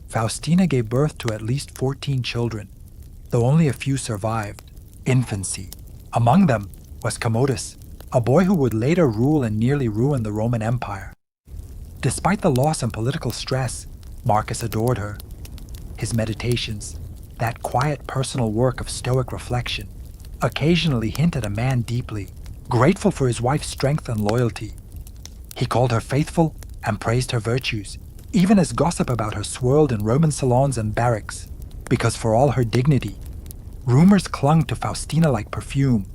A: Faustina gave birth to at least 14 children, though only a few survived infancy. Among them was Commodus, a boy who would later rule and nearly ruin the Roman Empire. Despite the loss and political stress, Marcus adored her. His meditations, that quiet personal work of stoic reflection, occasionally hint at a man deeply grateful for his wife's strength and loyalty. He called her faithful and praised her virtues, even as gossip about her swirled in Roman salons and barracks, because for all her dignity, rumors clung to Faustina like perfume.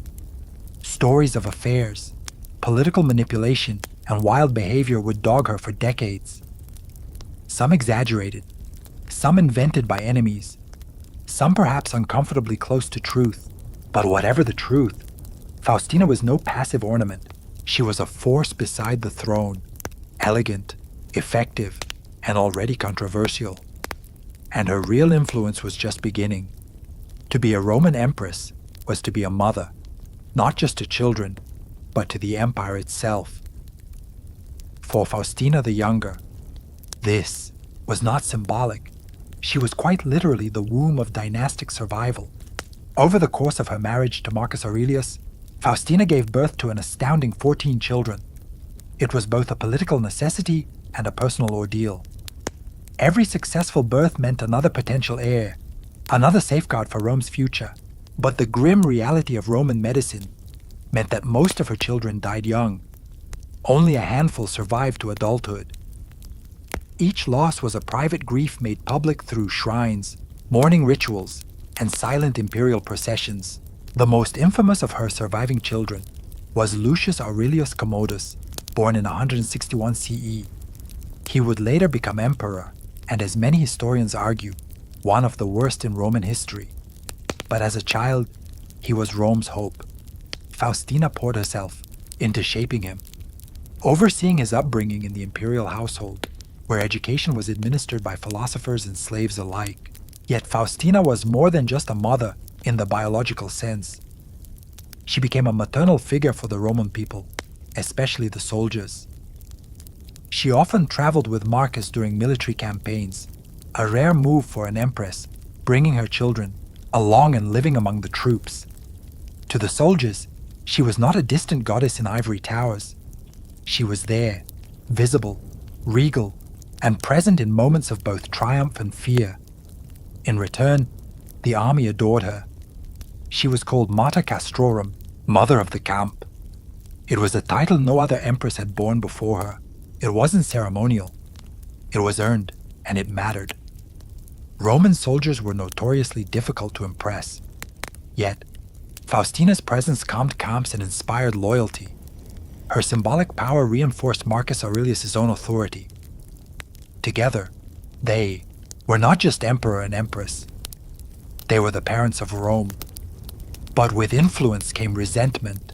A: Stories of affairs, political manipulation, and wild behavior would dog her for decades. Some exaggerated, some invented by enemies, some perhaps uncomfortably close to truth. But whatever the truth, Faustina was no passive ornament. She was a force beside the throne, elegant, effective, and already controversial. And her real influence was just beginning. To be a Roman empress was to be a mother, not just to children, but to the empire itself. For Faustina the Younger, this was not symbolic. She was quite literally the womb of dynastic survival. Over the course of her marriage to Marcus Aurelius, Faustina gave birth to an astounding 14 children. It was both a political necessity and a personal ordeal. Every successful birth meant another potential heir, another safeguard for Rome's future. But the grim reality of Roman medicine meant that most of her children died young. Only a handful survived to adulthood. Each loss was a private grief made public through shrines, mourning rituals, and silent imperial processions. The most infamous of her surviving children was Lucius Aurelius Commodus, born in 161 CE. He would later become emperor, and as many historians argue, one of the worst in Roman history. But as a child, he was Rome's hope. Faustina poured herself into shaping him, overseeing his upbringing in the imperial household, where education was administered by philosophers and slaves alike. Yet Faustina was more than just a mother in the biological sense. She became a maternal figure for the Roman people, especially the soldiers. She often traveled with Marcus during military campaigns, a rare move for an empress, bringing her children along and living among the troops. To the soldiers, she was not a distant goddess in ivory towers. She was there, visible, regal, and present in moments of both triumph and fear. In return, the army adored her. She was called Mater Castrorum, Mother of the Camp. It was a title no other empress had borne before her. It wasn't ceremonial. It was earned, and it mattered. Roman soldiers were notoriously difficult to impress. Yet, Faustina's presence calmed camps and inspired loyalty. Her symbolic power reinforced Marcus Aurelius' own authority. Together, they were not just emperor and empress. They were the parents of Rome. But with influence came resentment.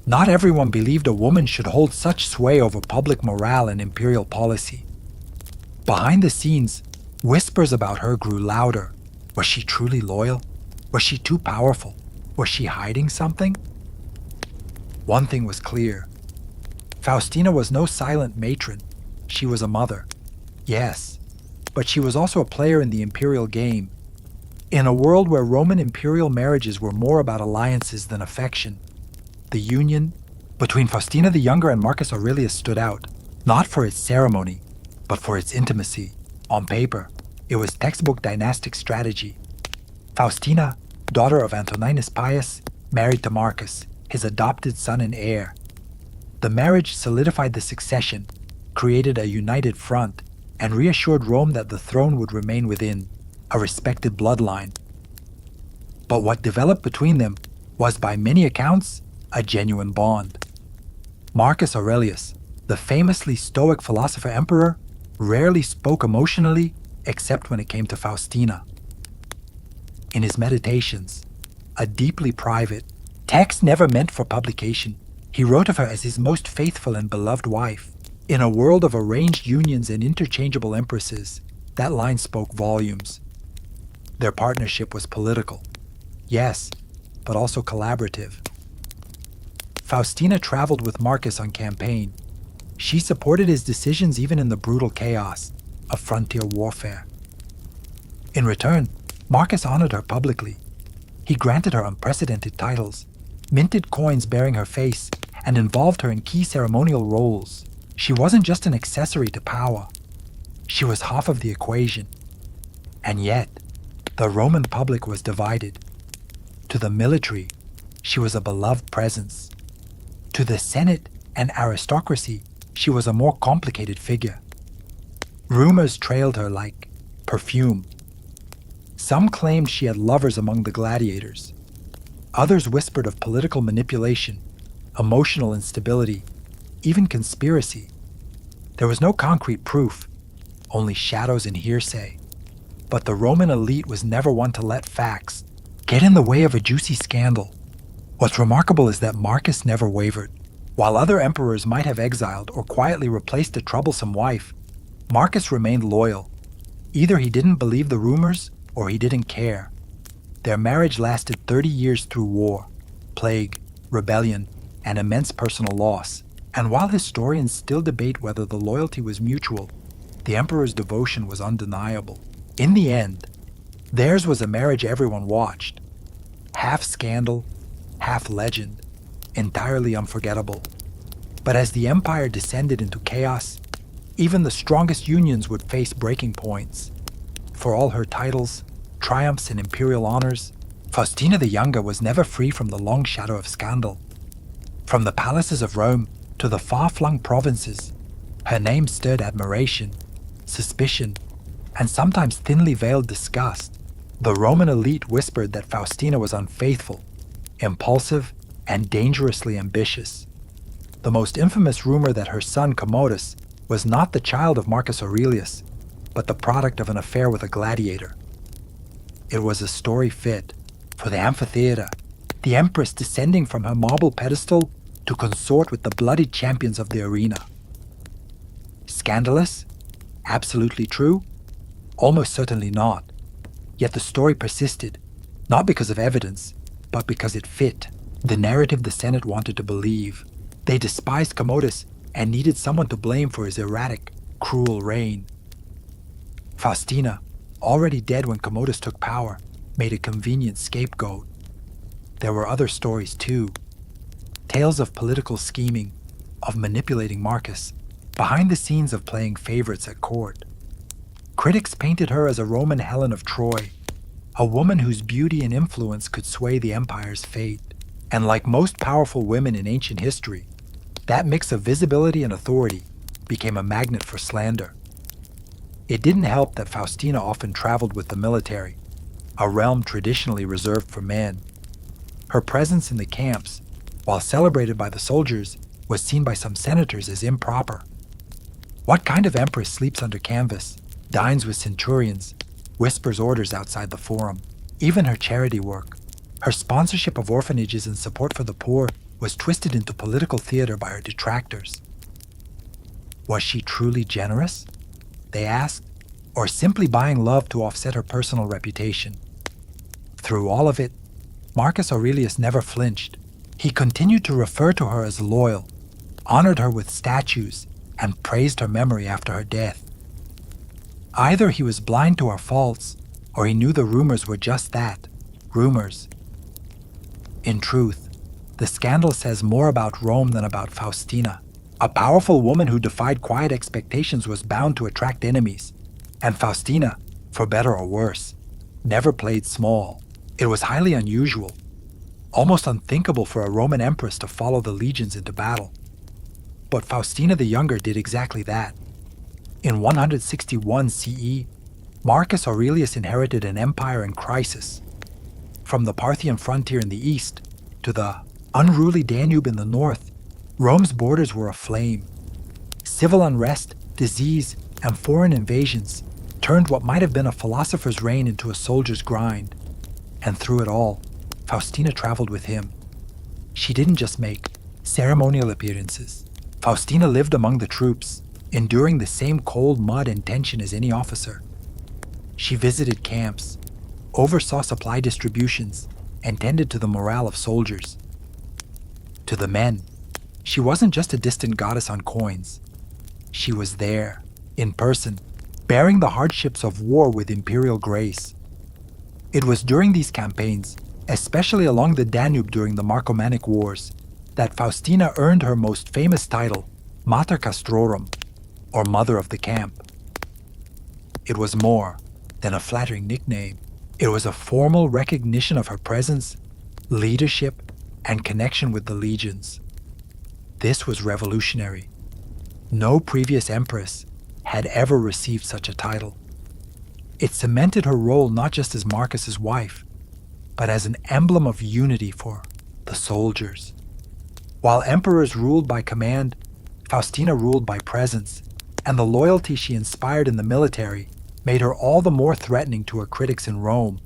A: Not everyone believed a woman should hold such sway over public morale and imperial policy. Behind the scenes, whispers about her grew louder. Was she truly loyal? Was she too powerful? Was she hiding something? One thing was clear. Faustina was no silent matron. She was a mother. Yes, but she was also a player in the imperial game. In a world where Roman imperial marriages were more about alliances than affection, the union between Faustina the Younger and Marcus Aurelius stood out, not for its ceremony, but for its intimacy. On paper, it was textbook dynastic strategy. Faustina, daughter of Antoninus Pius, married to Marcus, his adopted son and heir. The marriage solidified the succession, created a united front, and reassured Rome that the throne would remain within a respected bloodline. But what developed between them was, by many accounts, a genuine bond. Marcus Aurelius, the famously stoic philosopher-emperor, rarely spoke emotionally except when it came to Faustina. In his meditations, a deeply private, text never meant for publication, he wrote of her as his most faithful and beloved wife. In a world of arranged unions and interchangeable empresses, that line spoke volumes. Their partnership was political, yes, but also collaborative. Faustina traveled with Marcus on campaign. She supported his decisions even in the brutal chaos of frontier warfare. In return, Marcus honored her publicly. He granted her unprecedented titles, minted coins bearing her face, and involved her in key ceremonial roles. She wasn't just an accessory to power. She was half of the equation. And yet, the Roman public was divided. To the military, she was a beloved presence. To the Senate and aristocracy, she was a more complicated figure. Rumors trailed her like perfume. Some claimed she had lovers among the gladiators. Others whispered of political manipulation, emotional instability, even conspiracy. There was no concrete proof, only shadows and hearsay. But the Roman elite was never one to let facts get in the way of a juicy scandal. What's remarkable is that Marcus never wavered. While other emperors might have exiled or quietly replaced a troublesome wife, Marcus remained loyal. Either he didn't believe the rumors or he didn't care. Their marriage lasted 30 years through war, plague, rebellion, and immense personal loss. And while historians still debate whether the loyalty was mutual, the emperor's devotion was undeniable. In the end, theirs was a marriage everyone watched. Half scandal, half legend, entirely unforgettable. But as the empire descended into chaos, even the strongest unions would face breaking points. For all her titles, triumphs, and imperial honors, Faustina the Younger was never free from the long shadow of scandal. From the palaces of Rome to the far-flung provinces, her name stirred admiration, suspicion, and sometimes thinly veiled disgust. The Roman elite whispered that Faustina was unfaithful, impulsive, and dangerously ambitious. The most infamous rumor that her son Commodus was not the child of Marcus Aurelius, but the product of an affair with a gladiator. It was a story fit for the amphitheater, the empress descending from her marble pedestal to consort with the bloodied champions of the arena. Scandalous? Absolutely true? Almost certainly not. Yet the story persisted, not because of evidence, but because it fit the narrative the Senate wanted to believe. They despised Commodus and needed someone to blame for his erratic, cruel reign. Faustina, already dead when Commodus took power, made a convenient scapegoat. There were other stories too. Tales of political scheming, of manipulating Marcus, behind the scenes of playing favorites at court. Critics painted her as a Roman Helen of Troy, a woman whose beauty and influence could sway the empire's fate. And like most powerful women in ancient history, that mix of visibility and authority became a magnet for slander. It didn't help that Faustina often traveled with the military, a realm traditionally reserved for men. Her presence in the camps, while celebrated by the soldiers, was seen by some senators as improper. What kind of empress sleeps under canvas, dines with centurions, whispers orders outside the forum? Even her charity work, her sponsorship of orphanages and support for the poor, was twisted into political theater by her detractors. Was she truly generous? They asked, or simply buying love to offset her personal reputation? Through all of it, Marcus Aurelius never flinched. He continued to refer to her as loyal, honored her with statues, and praised her memory after her death. Either he was blind to her faults, or he knew the rumors were just that, rumors. In truth, the scandal says more about Rome than about Faustina. A powerful woman who defied quiet expectations was bound to attract enemies. And Faustina, for better or worse, never played small. It was highly unusual, almost unthinkable for a Roman empress to follow the legions into battle. But Faustina the Younger did exactly that. In 161 CE, Marcus Aurelius inherited an empire in crisis. From the Parthian frontier in the east to the unruly Danube in the north, Rome's borders were aflame. Civil unrest, disease, and foreign invasions turned what might have been a philosopher's reign into a soldier's grind. And through it all, Faustina traveled with him. She didn't just make ceremonial appearances. Faustina lived among the troops, enduring the same cold mud and tension as any officer. She visited camps, oversaw supply distributions, and tended to the morale of soldiers. To the men, she wasn't just a distant goddess on coins. She was there, in person, bearing the hardships of war with imperial grace. It was during these campaigns, especially along the Danube during the Marcomannic Wars, that Faustina earned her most famous title, Mater Castrorum, or Mother of the Camp. It was more than a flattering nickname. It was a formal recognition of her presence, leadership, and connection with the legions. This was revolutionary. No previous empress had ever received such a title. It cemented her role not just as Marcus's wife, but as an emblem of unity for the soldiers. While emperors ruled by command, Faustina ruled by presence, and the loyalty she inspired in the military made her all the more threatening to her critics in Rome.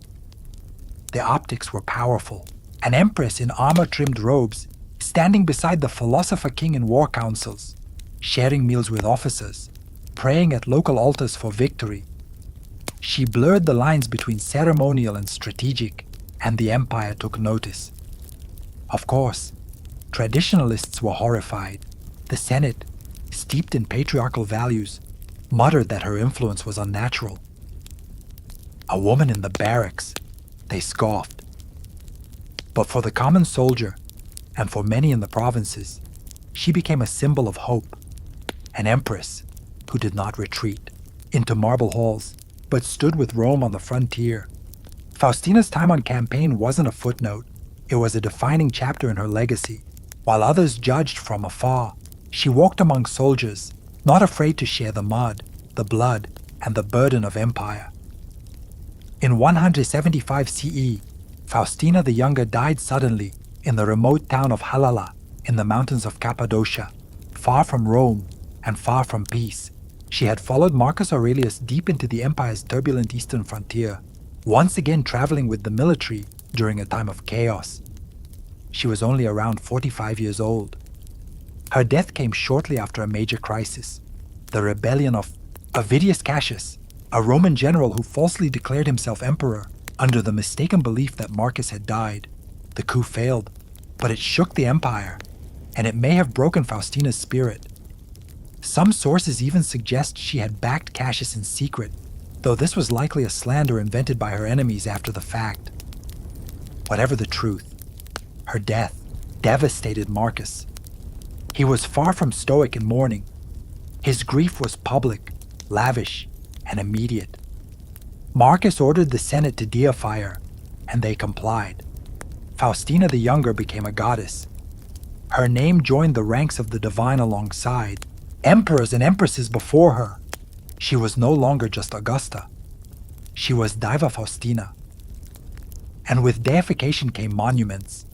A: The optics were powerful. An empress in armor-trimmed robes, standing beside the philosopher king in war councils, sharing meals with officers, praying at local altars for victory. She blurred the lines between ceremonial and strategic, and the empire took notice. Of course, traditionalists were horrified. The Senate, steeped in patriarchal values, muttered that her influence was unnatural. A woman in the barracks, they scoffed. But for the common soldier, and for many in the provinces, she became a symbol of hope, an empress who did not retreat into marble halls, but stood with Rome on the frontier. Faustina's time on campaign wasn't a footnote, it was a defining chapter in her legacy. While others judged from afar, she walked among soldiers, not afraid to share the mud, the blood, and the burden of empire. In 175 CE, Faustina the Younger died suddenly in the remote town of Halala in the mountains of Cappadocia, far from Rome and far from peace. She had followed Marcus Aurelius deep into the empire's turbulent eastern frontier, once again traveling with the military during a time of chaos. She was only around 45 years old. Her death came shortly after a major crisis, the rebellion of Avidius Cassius, a Roman general who falsely declared himself emperor under the mistaken belief that Marcus had died. The coup failed, but it shook the empire, and it may have broken Faustina's spirit. Some sources even suggest she had backed Cassius in secret, though this was likely a slander invented by her enemies after the fact. Whatever the truth, her death devastated Marcus. He was far from stoic in mourning. His grief was public, lavish, and immediate. Marcus ordered the Senate to deify her, and they complied. Faustina the Younger became a goddess. Her name joined the ranks of the divine alongside emperors and empresses before her. She was no longer just Augusta. She was Diva Faustina. And with deification came monuments.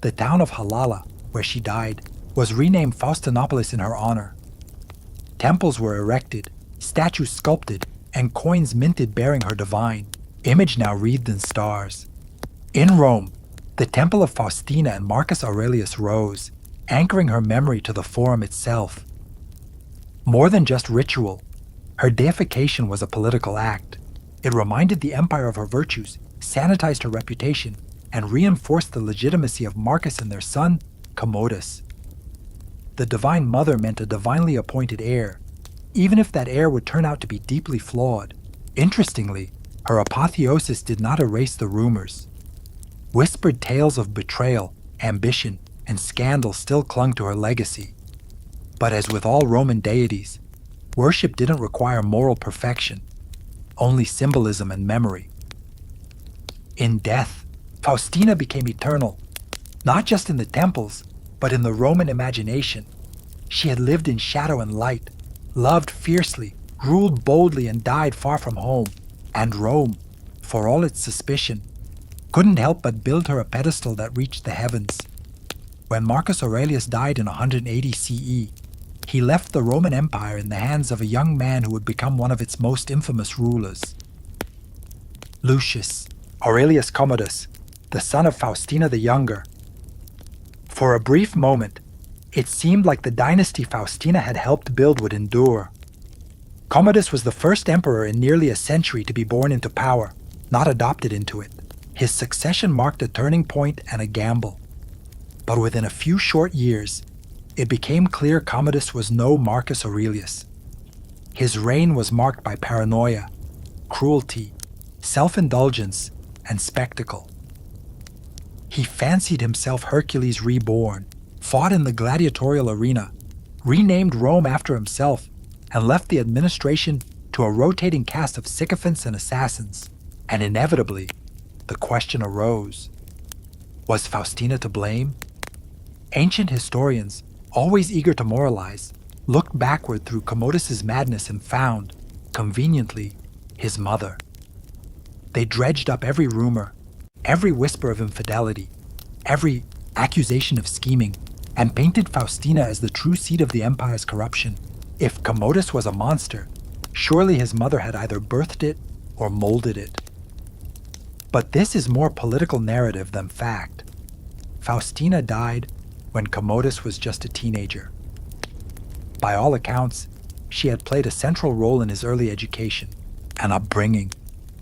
A: The town of Halala, where she died, was renamed Faustinopolis in her honor. Temples were erected, statues sculpted, and coins minted bearing her divine image now wreathed in stars. In Rome, the temple of Faustina and Marcus Aurelius rose, anchoring her memory to the forum itself. More than just ritual, her deification was a political act. It reminded the empire of her virtues, sanitized her reputation, and reinforced the legitimacy of Marcus and their son, Commodus. The Divine Mother meant a divinely appointed heir, even if that heir would turn out to be deeply flawed. Interestingly, her apotheosis did not erase the rumors. Whispered tales of betrayal, ambition, and scandal still clung to her legacy. But as with all Roman deities, worship didn't require moral perfection, only symbolism and memory. In death, Faustina became eternal, not just in the temples, but in the Roman imagination. She had lived in shadow and light, loved fiercely, ruled boldly, and died far from home. And Rome, for all its suspicion, couldn't help but build her a pedestal that reached the heavens. When Marcus Aurelius died in 180 CE, he left the Roman Empire in the hands of a young man who would become one of its most infamous rulers. Lucius Aurelius Commodus, the son of Faustina the Younger. For a brief moment, it seemed like the dynasty Faustina had helped build would endure. Commodus was the first emperor in nearly a century to be born into power, not adopted into it. His succession marked a turning point and a gamble. But within a few short years, it became clear Commodus was no Marcus Aurelius. His reign was marked by paranoia, cruelty, self-indulgence, and spectacle. He fancied himself Hercules reborn, fought in the gladiatorial arena, renamed Rome after himself, and left the administration to a rotating cast of sycophants and assassins. And inevitably, the question arose, was Faustina to blame? Ancient historians, always eager to moralize, looked backward through Commodus's madness and found, conveniently, his mother. They dredged up every rumor, every whisper of infidelity, every accusation of scheming, and painted Faustina as the true seed of the empire's corruption. If Commodus was a monster, surely his mother had either birthed it or molded it. But this is more political narrative than fact. Faustina died when Commodus was just a teenager. By all accounts, she had played a central role in his early education and upbringing.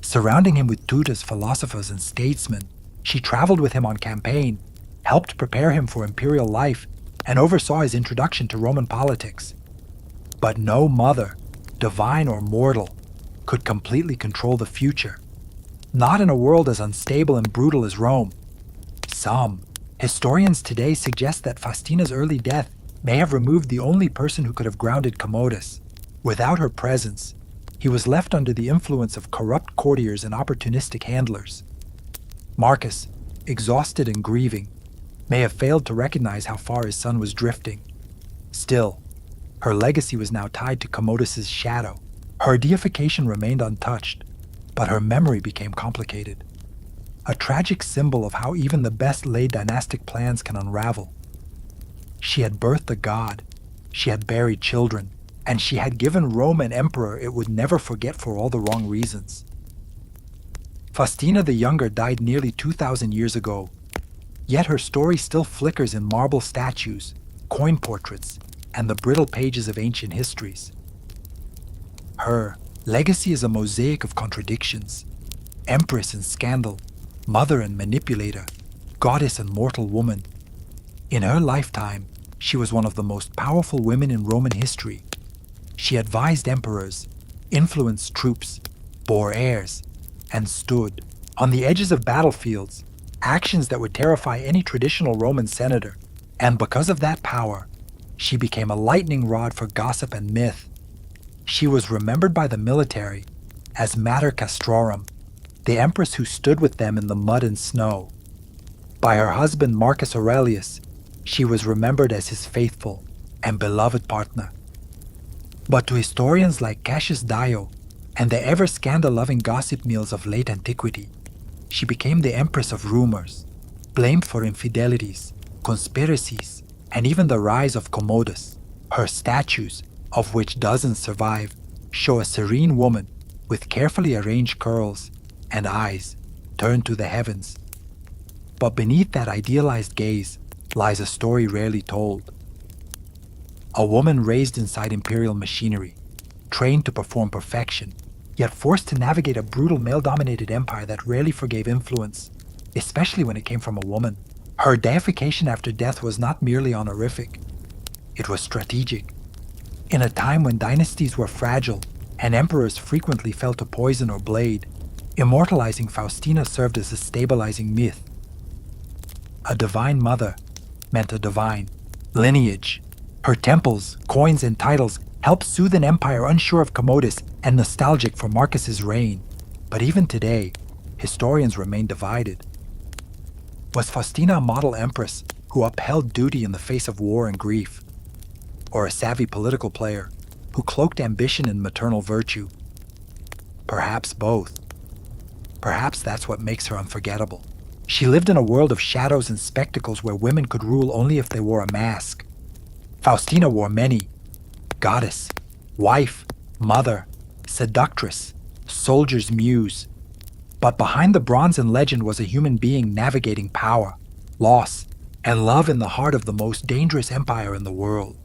A: Surrounding him with tutors, philosophers, and statesmen, she traveled with him on campaign, helped prepare him for imperial life, and oversaw his introduction to Roman politics. But no mother, divine or mortal, could completely control the future. Not in a world as unstable and brutal as Rome. Some historians today suggest that Faustina's early death may have removed the only person who could have grounded Commodus. Without her presence, he was left under the influence of corrupt courtiers and opportunistic handlers. Marcus, exhausted and grieving, may have failed to recognize how far his son was drifting. Still, her legacy was now tied to Commodus's shadow. Her deification remained untouched, but her memory became complicated. A tragic symbol of how even the best laid dynastic plans can unravel. She had birthed a god, she had buried children, and she had given Rome an emperor it would never forget for all the wrong reasons. Faustina the Younger died nearly 2,000 years ago, yet her story still flickers in marble statues, coin portraits, and the brittle pages of ancient histories. Her legacy is a mosaic of contradictions: empress and scandal, mother and manipulator, goddess and mortal woman. In her lifetime, she was one of the most powerful women in Roman history. She advised emperors, influenced troops, bore heirs, and stood on the edges of battlefields, actions that would terrify any traditional Roman senator. And because of that power, she became a lightning rod for gossip and myth. She was remembered by the military as Mater Castrorum, the empress who stood with them in the mud and snow. By her husband Marcus Aurelius, she was remembered as his faithful and beloved partner. But to historians like Cassius Dio and the ever scandal-loving gossip meals of late antiquity, she became the empress of rumors, blamed for infidelities, conspiracies, and even the rise of Commodus. Her statues, of which dozens survive, show a serene woman with carefully arranged curls and eyes turned to the heavens. But beneath that idealized gaze lies a story rarely told. A woman raised inside imperial machinery, trained to perform perfection, yet forced to navigate a brutal male-dominated empire that rarely forgave influence, especially when it came from a woman. Her deification after death was not merely honorific, it was strategic. In a time when dynasties were fragile and emperors frequently fell to poison or blade, immortalizing Faustina served as a stabilizing myth. A divine mother meant a divine lineage. Her temples, coins, and titles helped soothe an empire unsure of Commodus and nostalgic for Marcus's reign. But even today, historians remain divided. Was Faustina a model empress who upheld duty in the face of war and grief? Or a savvy political player who cloaked ambition in maternal virtue? Perhaps both. Perhaps that's what makes her unforgettable. She lived in a world of shadows and spectacles where women could rule only if they wore a mask. Faustina wore many: goddess, wife, mother, seductress, soldier's muse. But behind the bronze and legend was a human being navigating power, loss, and love in the heart of the most dangerous empire in the world.